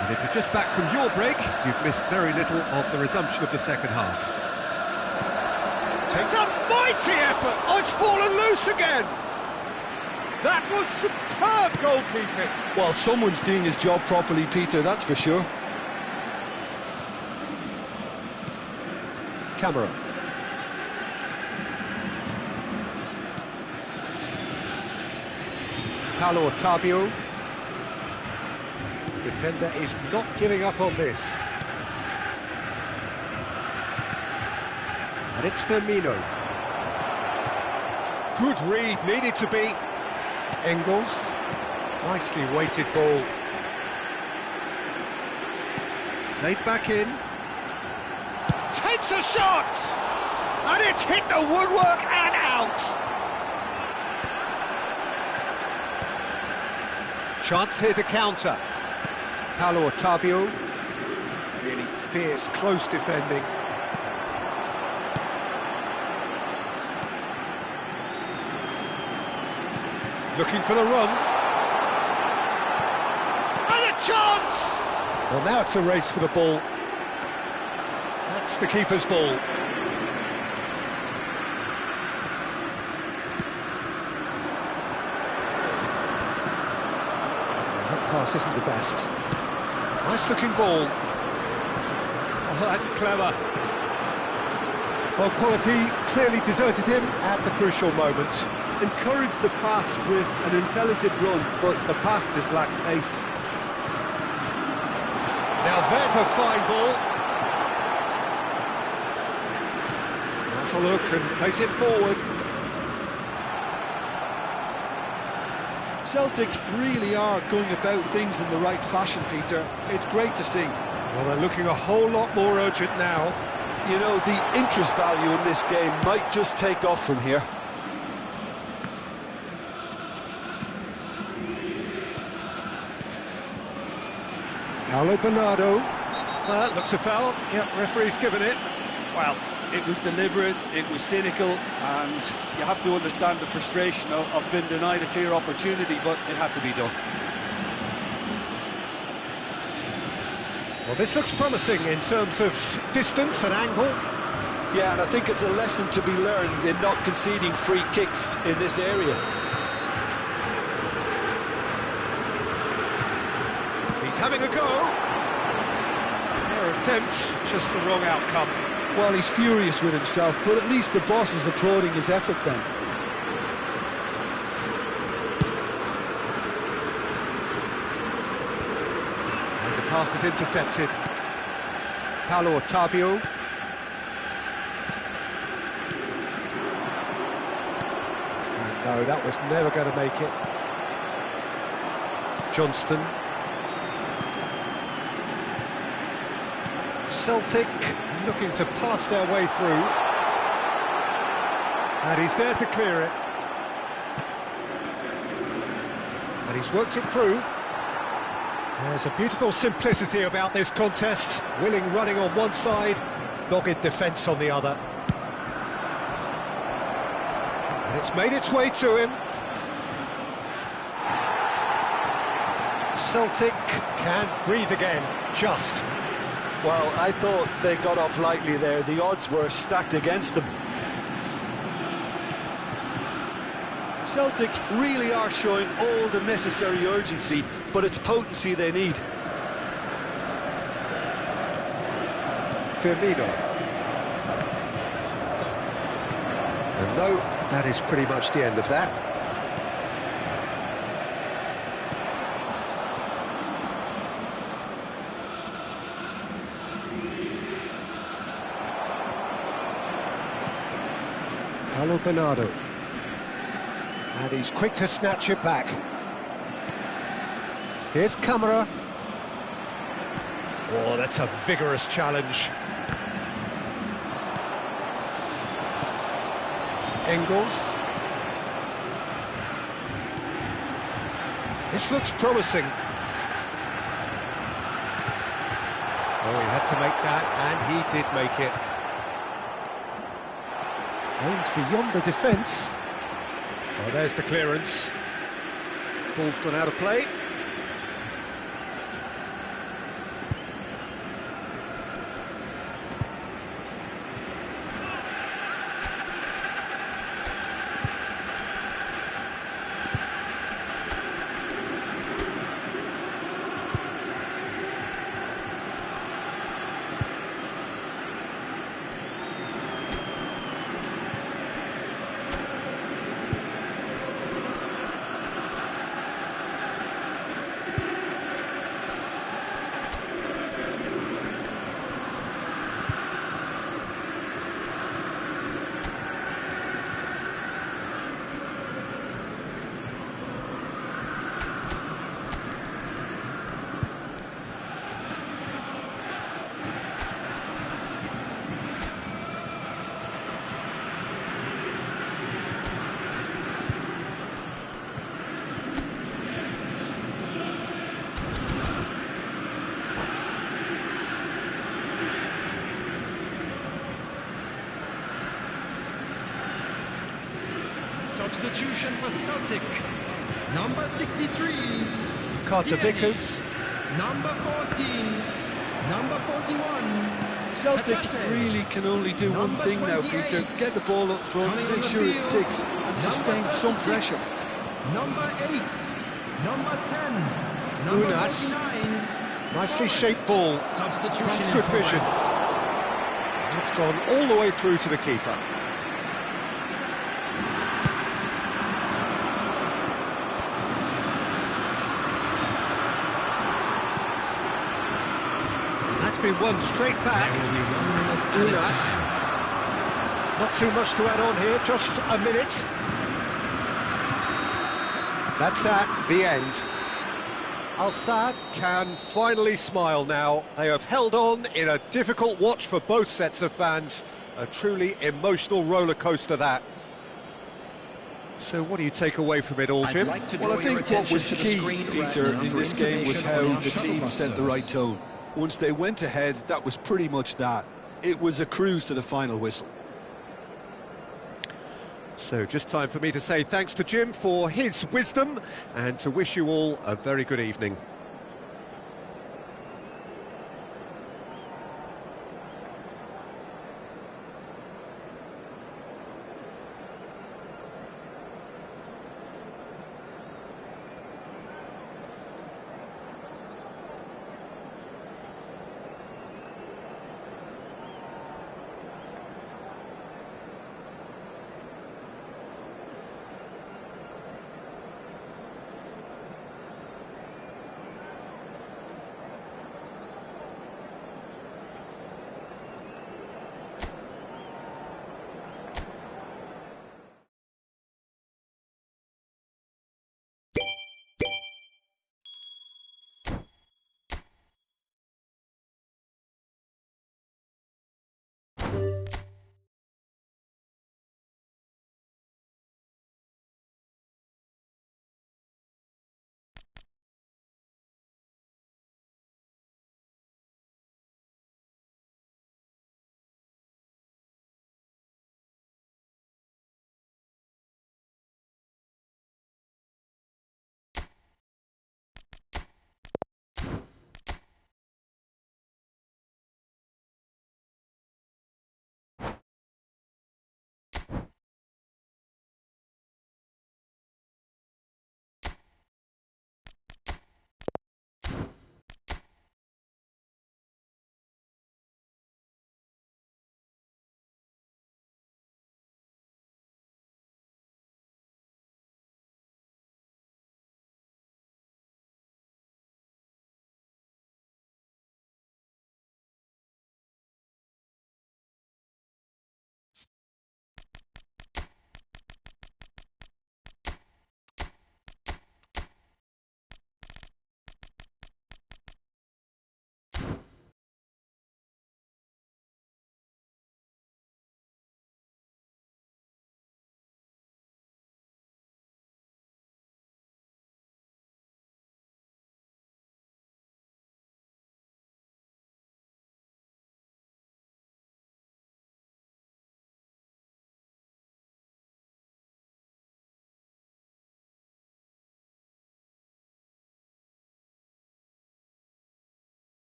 And if you're just back from your break, you've missed very little of the resumption of the second half. Takes a mighty effort. Oh, it's fallen loose again. That was superb goalkeeping. Well, someone's doing his job properly, Peter, that's for sure. Camera. Paulo Otavio. Defender is not giving up on this. And it's Firmino. Good read, needed to be. Engels. Nicely weighted ball. Played back in. Takes a shot! And it's hit the woodwork and out! Chance here to counter. Paulo Otavio. Really fierce, close defending. Looking for the run. And a chance! Well, now it's a race for the ball. That's the keeper's ball. That pass isn't the best. Nice looking ball. Oh, that's clever. Well, quality clearly deserted him at the crucial moment. Encouraged the pass with an intelligent run, but the pass just lacked pace. Now there's a fine ball. That's a look and place it forward. Celtic really are going about things in the right fashion, Peter. It's great to see. Well, they're looking a whole lot more urgent now. You know, the interest value in this game might just take off from here. Paulo Bernardo. Well, that looks a foul. Yep, referee's given it. Well, it was deliberate, it was cynical, and you have to understand the frustration of being denied a clear opportunity, but it had to be done. Well, this looks promising in terms of distance and angle. Yeah, and I think it's a lesson to be learned in not conceding free kicks in this area. He's having a go. Fair attempt, just the wrong outcome. Well, he's furious with himself, but at least the boss is applauding his effort then. And the pass is intercepted. Paulo Otavio. And no, that was never going to make it. Johnston. Celtic looking to pass their way through. And he's there to clear it. And he's worked it through. There's a beautiful simplicity about this contest. Willing running on one side, dogged defence on the other. And it's made its way to him. Celtic can breathe again, just. Well, I thought they got off lightly there. The odds were stacked against them. Celtic really are showing all the necessary urgency, but it's potency they need. Firmino. And no, that is pretty much the end of that. Paulo Bernardo. And he's quick to snatch it back. Here's Camara. Oh, that's a vigorous challenge. Engels. This looks promising. Oh, he had to make that, and he did make it. Aimed beyond the defence. Oh, there's the clearance. Ball's gone out of play. Substitution for Celtic. Number 63. Carter Vickers. Number 14. Number 41. Celtic really can only do one thing now, Peter. Get the ball up front, make sure it sticks, and sustain some pressure. Number 8. Number 10. Number Unas. 49. Nicely shaped ball. Substitution. That's good vision. It's gone all the way through to the keeper. That's been won straight back. Unas. Not too much to add on here, just a minute. That's that, the end. Al-Sadd can finally smile now. They have held on in a difficult watch for both sets of fans. A truly emotional roller coaster, that. So what do you take away from it all, Jim? Well, I think what was key, Peter, in this game was how the team set the right tone. Once they went ahead, that was pretty much that. It was a cruise to the final whistle. So just time for me to say thanks to Jim for his wisdom and to wish you all a very good evening.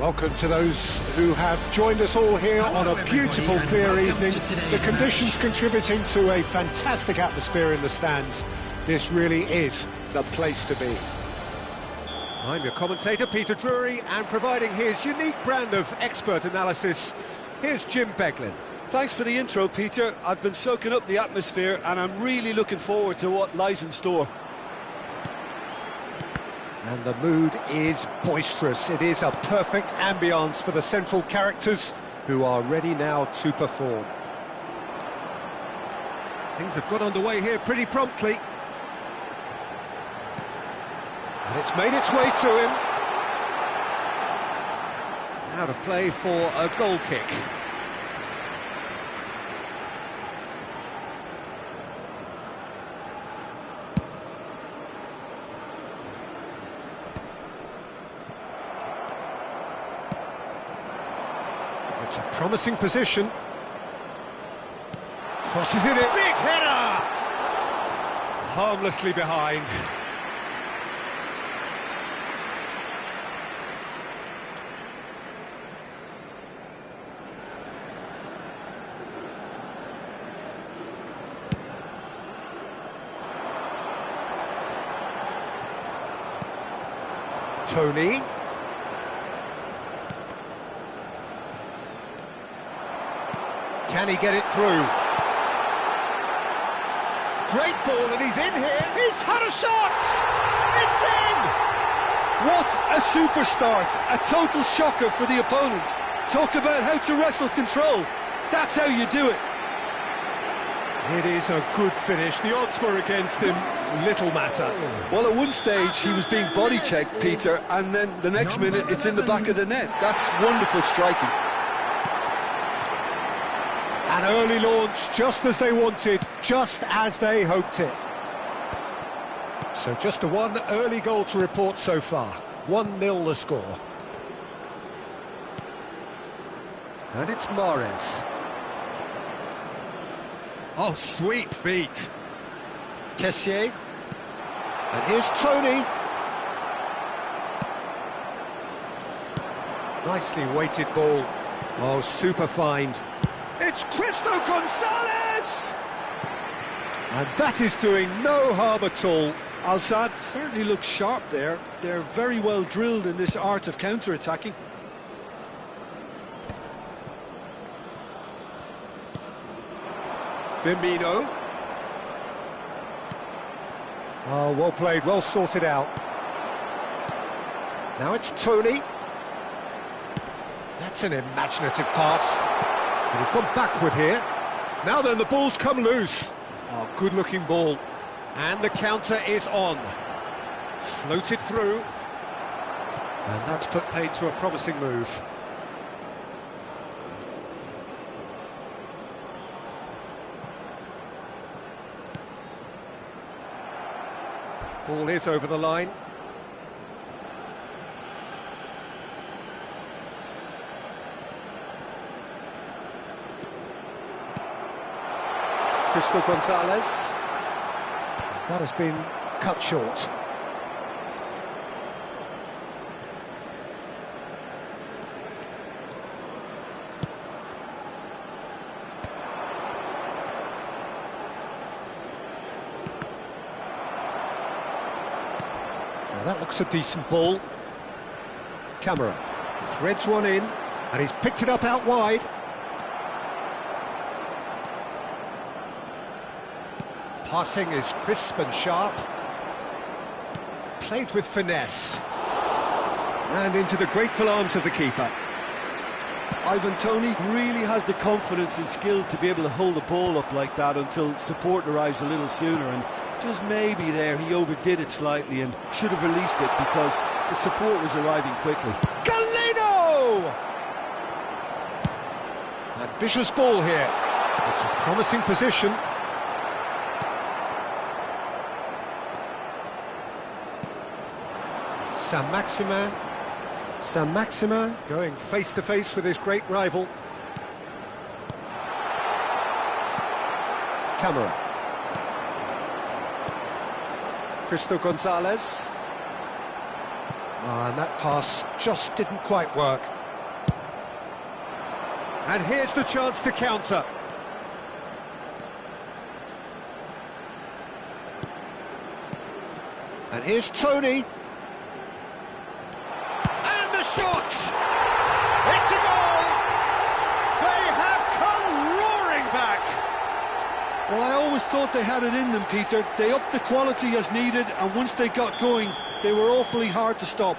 Welcome to those who have joined us all here on a beautiful, clear evening. The conditions contributing to a fantastic atmosphere in the stands. This really is the place to be. I'm your commentator, Peter Drury, and providing his unique brand of expert analysis, here's Jim Beglin. Thanks for the intro, Peter. I've been soaking up the atmosphere, and I'm really looking forward to what lies in store. And the mood is boisterous. It is a perfect ambience for the central characters who are ready now to perform. Things have got underway here pretty promptly. And it's made its way to him. Out of play for a goal kick. It's a promising position. Crosses in it. Big header! Harmlessly behind. Tony. Can he get it through? Great ball, and he's in here. He's had a shot! It's in! What a super start! A total shocker for the opponents. Talk about how to wrestle control. That's how you do it. It is a good finish. The odds were against him. Little matter. Well, at one stage he was being body checked, Peter, and then the next minute it's in the back of the net. That's wonderful striking. An early launch, just as they wanted, just as they hoped it. So just the one early goal to report so far. 1-0 the score. And it's Mahrez. Oh, sweet feet. Kessié. And here's Tony. Nicely weighted ball. Oh, super find. It's Cristo Gonzalez! And that is doing no harm at all. Al-Sadd certainly looks sharp there. They're very well drilled in this art of counter-attacking. Firmino. Oh, well played, well sorted out. Now it's Tony. That's an imaginative pass. But he's gone backward here. Now then, the ball's come loose. Oh, good-looking ball. And the counter is on. Floated through. And that's put paid to a promising move. Ball is over the line. Cristo Gonzalez. That has been cut short. Now that looks a decent ball. Camera threads one in, and he's picked it up out wide. Passing is crisp and sharp. Played with finesse. And into the grateful arms of the keeper. Ivan Toney really has the confidence and skill to be able to hold the ball up like that until support arrives a little sooner, and just maybe there he overdid it slightly and should have released it because the support was arriving quickly. Galeno! Ambitious ball here. It's a promising position. Saint-Maximin going face-to-face with his great rival. Camera. Cristo Gonzalez. And that pass just didn't quite work. And here's the chance to counter. And here's Tony. And the shot! It's a goal! They have come roaring back! Well, I always thought they had it in them, Peter. They upped the quality as needed, and once they got going, they were awfully hard to stop.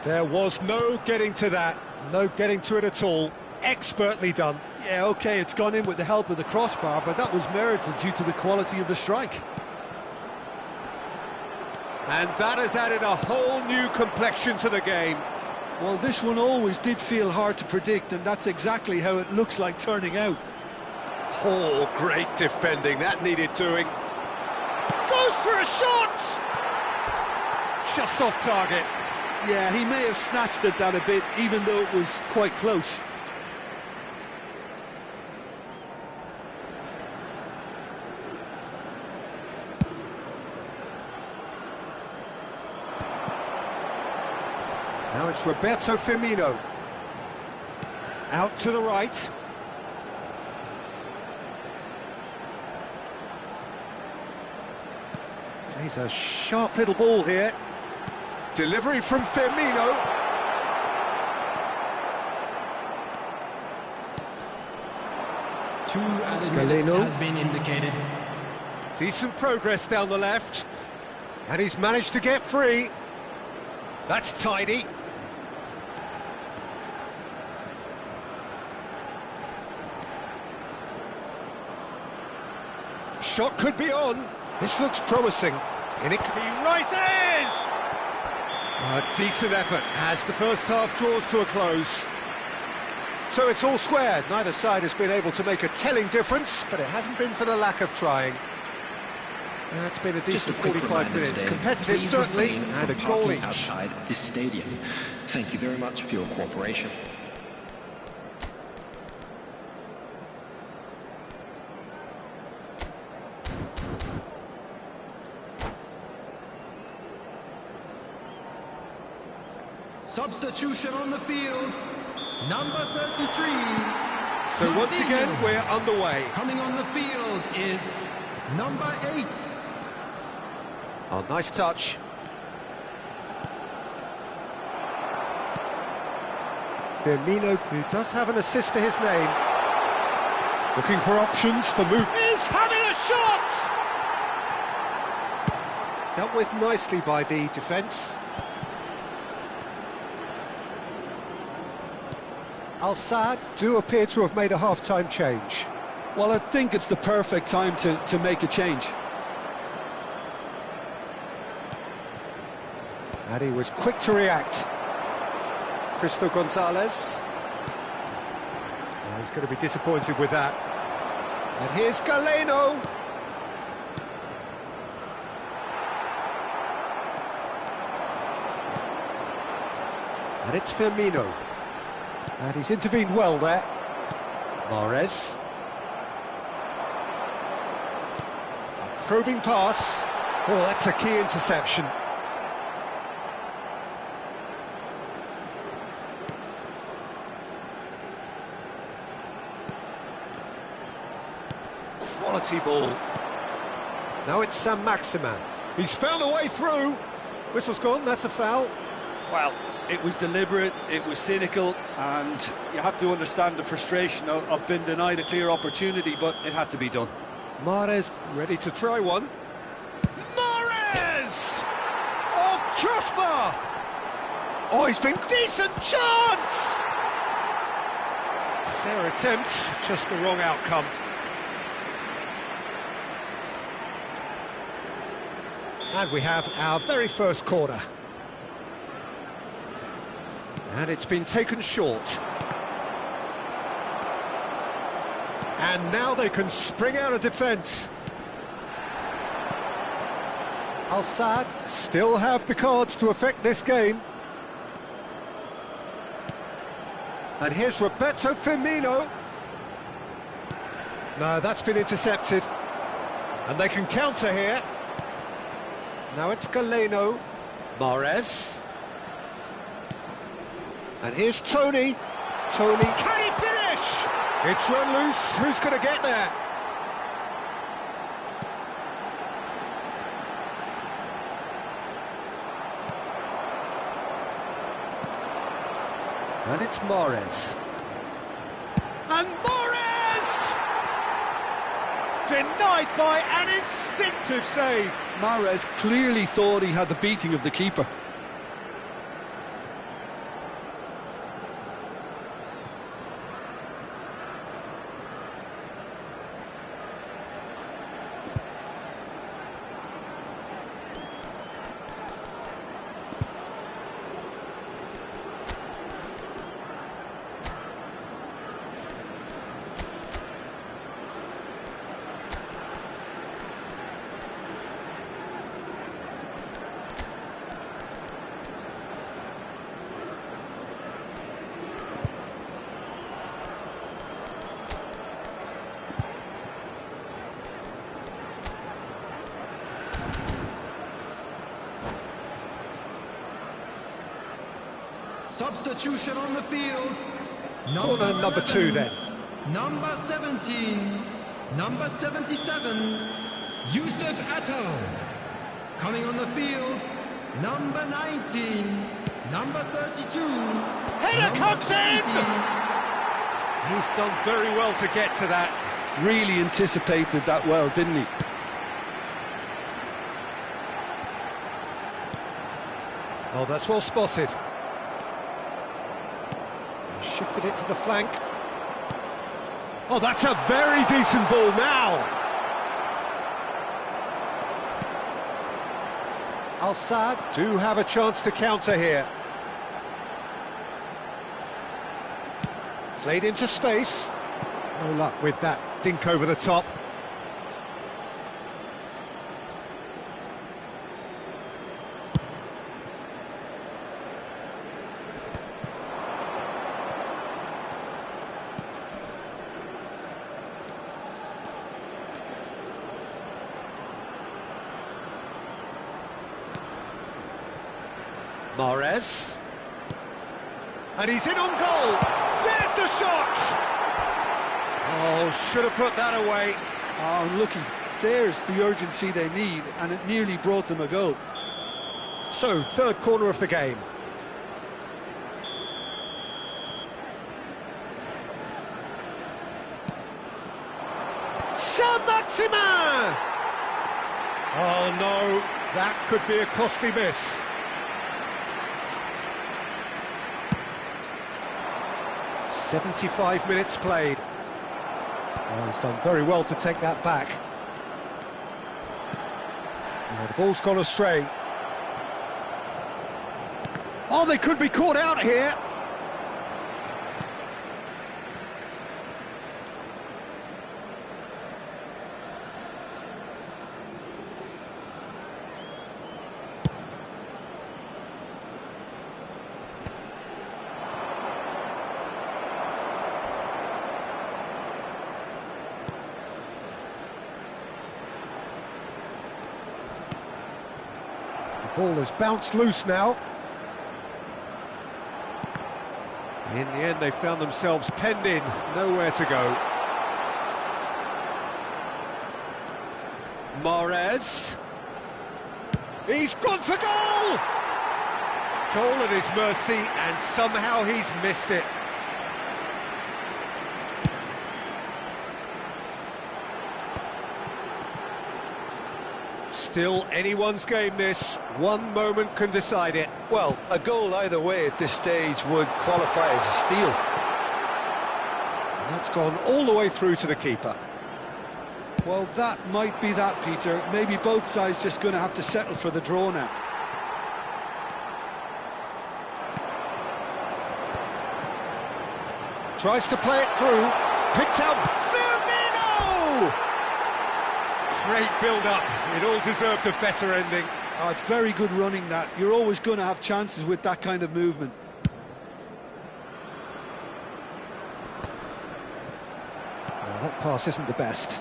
There was no getting to that, no getting to it at all. Expertly done. Yeah, OK, it's gone in with the help of the crossbar, but that was merited due to the quality of the strike. And that has added a whole new complexion to the game. Well, this one always did feel hard to predict, and that's exactly how it looks like turning out. Oh, great defending, that needed doing. Goes for a shot! Just off target. Yeah, he may have snatched at that a bit, even though it was quite close. Now it's Roberto Firmino. Out to the right. Plays a sharp little ball here. Delivery from Firmino. Two added minutes has been indicated. Decent progress down the left. And he's managed to get free. That's tidy. Shot could be on. This looks promising. In it, he rises! A decent effort as the first half draws to a close. So it's all squared. Neither side has been able to make a telling difference, but it hasn't been for the lack of trying. That's been a decent 45 minutes. Competitive, certainly, and a goal each. Outside this stadium. Thank you very much for your cooperation. Substitution on the field, number 33. So once again, we're underway. Coming on the field is number 8. Oh, nice touch. Firmino, who does have an assist to his name. Looking for options for move. Is having a shot! Dealt with nicely by the defence. Al-Saad do appear to have made a half-time change. Well, I think it's the perfect time to make a change. And he was quick to react. Cristo Gonzalez. Oh, he's going to be disappointed with that. And here's Galeno. And it's Firmino. And he's intervened well there. Mahrez. A probing pass. Oh, that's a key interception. Quality ball. Now it's Saint-Maximin. He's found a way through. Whistle's gone, that's a foul. Well, it was deliberate, it was cynical, and you have to understand the frustration of being denied a clear opportunity, but it had to be done. Mahrez ready to try one. Mahrez! Oh, crossbar! Oh, he's been decent chance! Fair attempt, just the wrong outcome. And we have our very first corner. And it's been taken short. And now they can spring out of defence. Al-Saad still have the cards to affect this game. And here's Roberto Firmino. No, that's been intercepted. And they can counter here. Now it's Galeno. Mahrez. And here's Tony. Tony, can he finish? It's run loose. Who's going to get there? And it's Mahrez. And Mahrez! Denied by an instinctive save. Mahrez clearly thought he had the beating of the keeper. Substitution on the field. Corner number 2 then. Number 17, number 77, Yusuf Atto. Coming on the field, number 19, number 32. Header comes 70. in! He's done very well to get to that. Really anticipated that well, didn't he? Oh, that's well spotted. Shifted it to the flank. Oh, that's a very decent ball now. Al-Sadd do have a chance to counter here. Played into space. No luck with that dink over the top. Mahrez. And he's in on goal. There's the shot! Oh, should have put that away. Oh, looky, there's the urgency they need, and it nearly brought them a goal. So, third corner of the game. Saint-Maximin! Oh no, that could be a costly miss. "75 minutes played." Oh, he's done very well to take that back. Oh, the ball's gone astray. Oh, they could be caught out here. Ball has bounced loose now. In the end, they found themselves penned in, nowhere to go. Mahrez. He's gone for goal! Goal at his mercy, and somehow he's missed it. Still anyone's game this. One moment can decide it. Well, a goal either way at this stage would qualify as a steal. And that's gone all the way through to the keeper. Well, that might be that, Peter. Maybe both sides just going to have to settle for the draw now. Tries to play it through. Picks out Firmino! Great build-up. It all deserved a better ending. Oh, it's very good running, that. You're always going to have chances with that kind of movement. Oh, that pass isn't the best.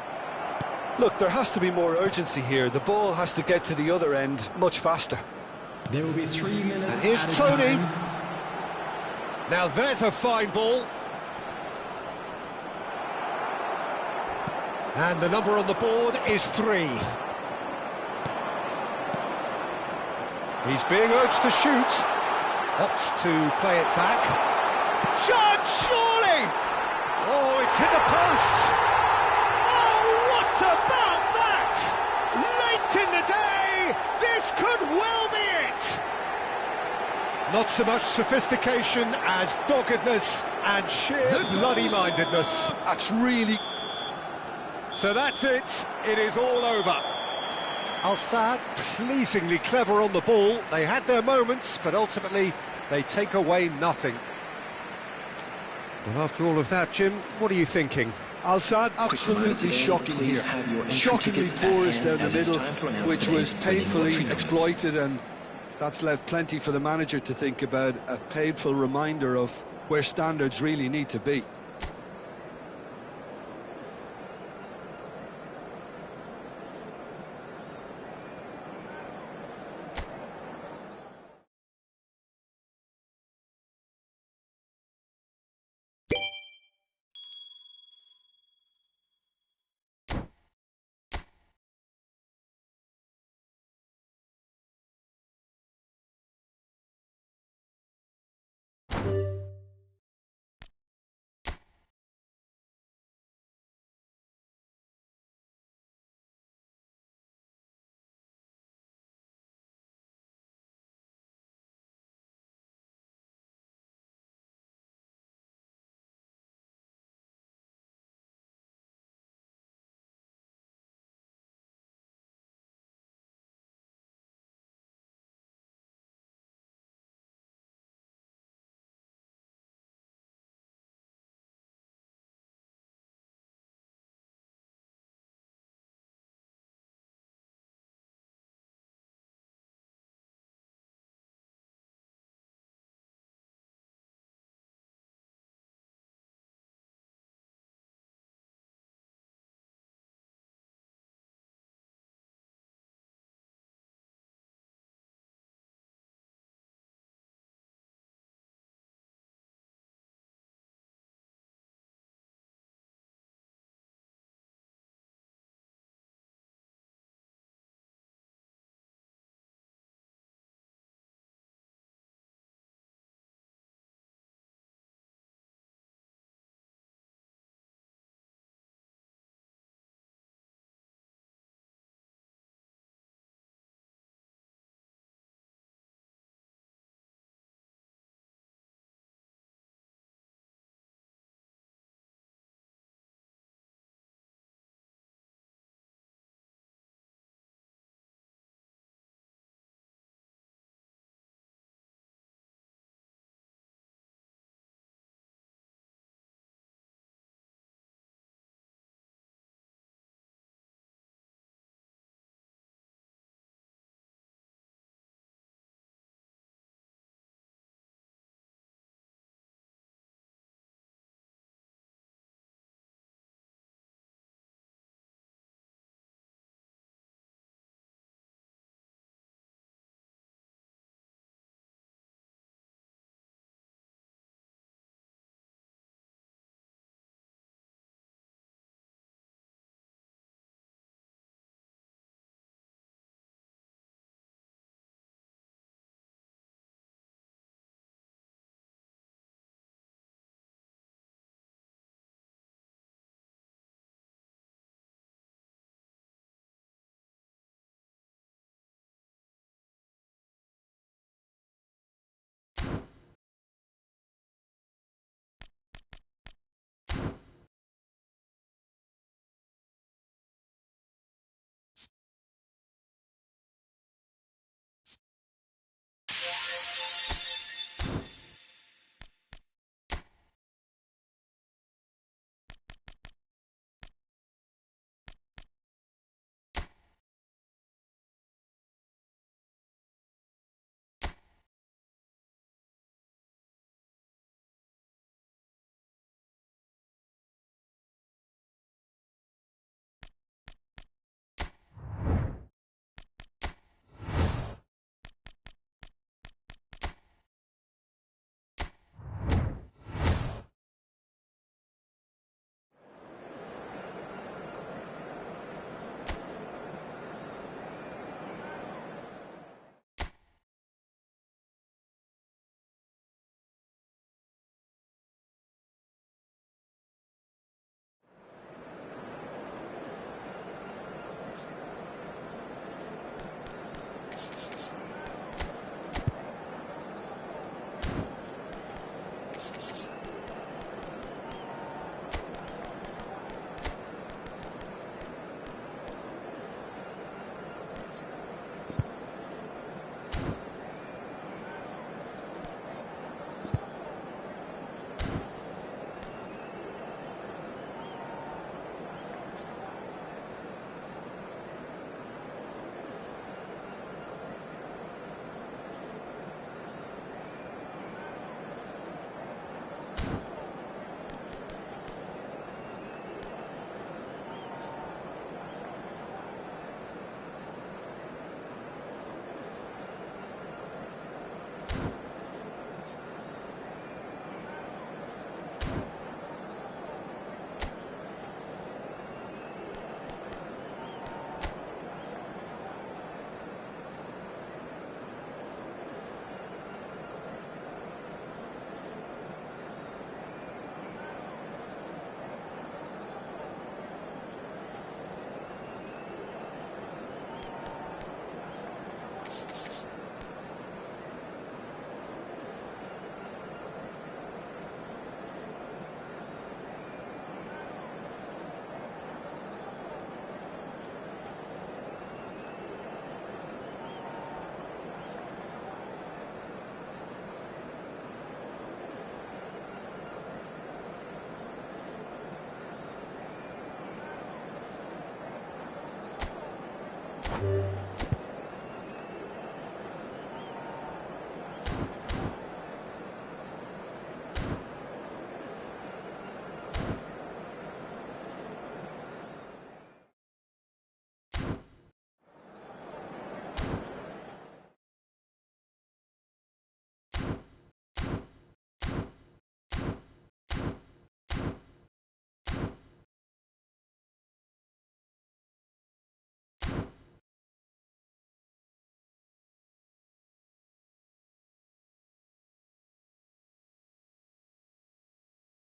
Look, there has to be more urgency here. The ball has to get to the other end much faster. There will be 3 minutes. And here's added Tony. time. Now there's a fine ball. And the number on the board is 3. He's being urged to shoot. Opts to play it back. Chance, surely! Oh, it's hit the post! Oh, what about that? Late in the day, this could well be it! Not so much sophistication as doggedness and sheer bloody-mindedness. That's really... So that's it. It is all over. Al-Saad, pleasingly clever on the ball. They had their moments, but ultimately they take away nothing. Well, after all of that, Jim, what are you thinking? Al-Saad absolutely shocking here. Shockingly porous down the middle, which was painfully exploited, and that's left plenty for the manager to think about. A painful reminder of where standards really need to be.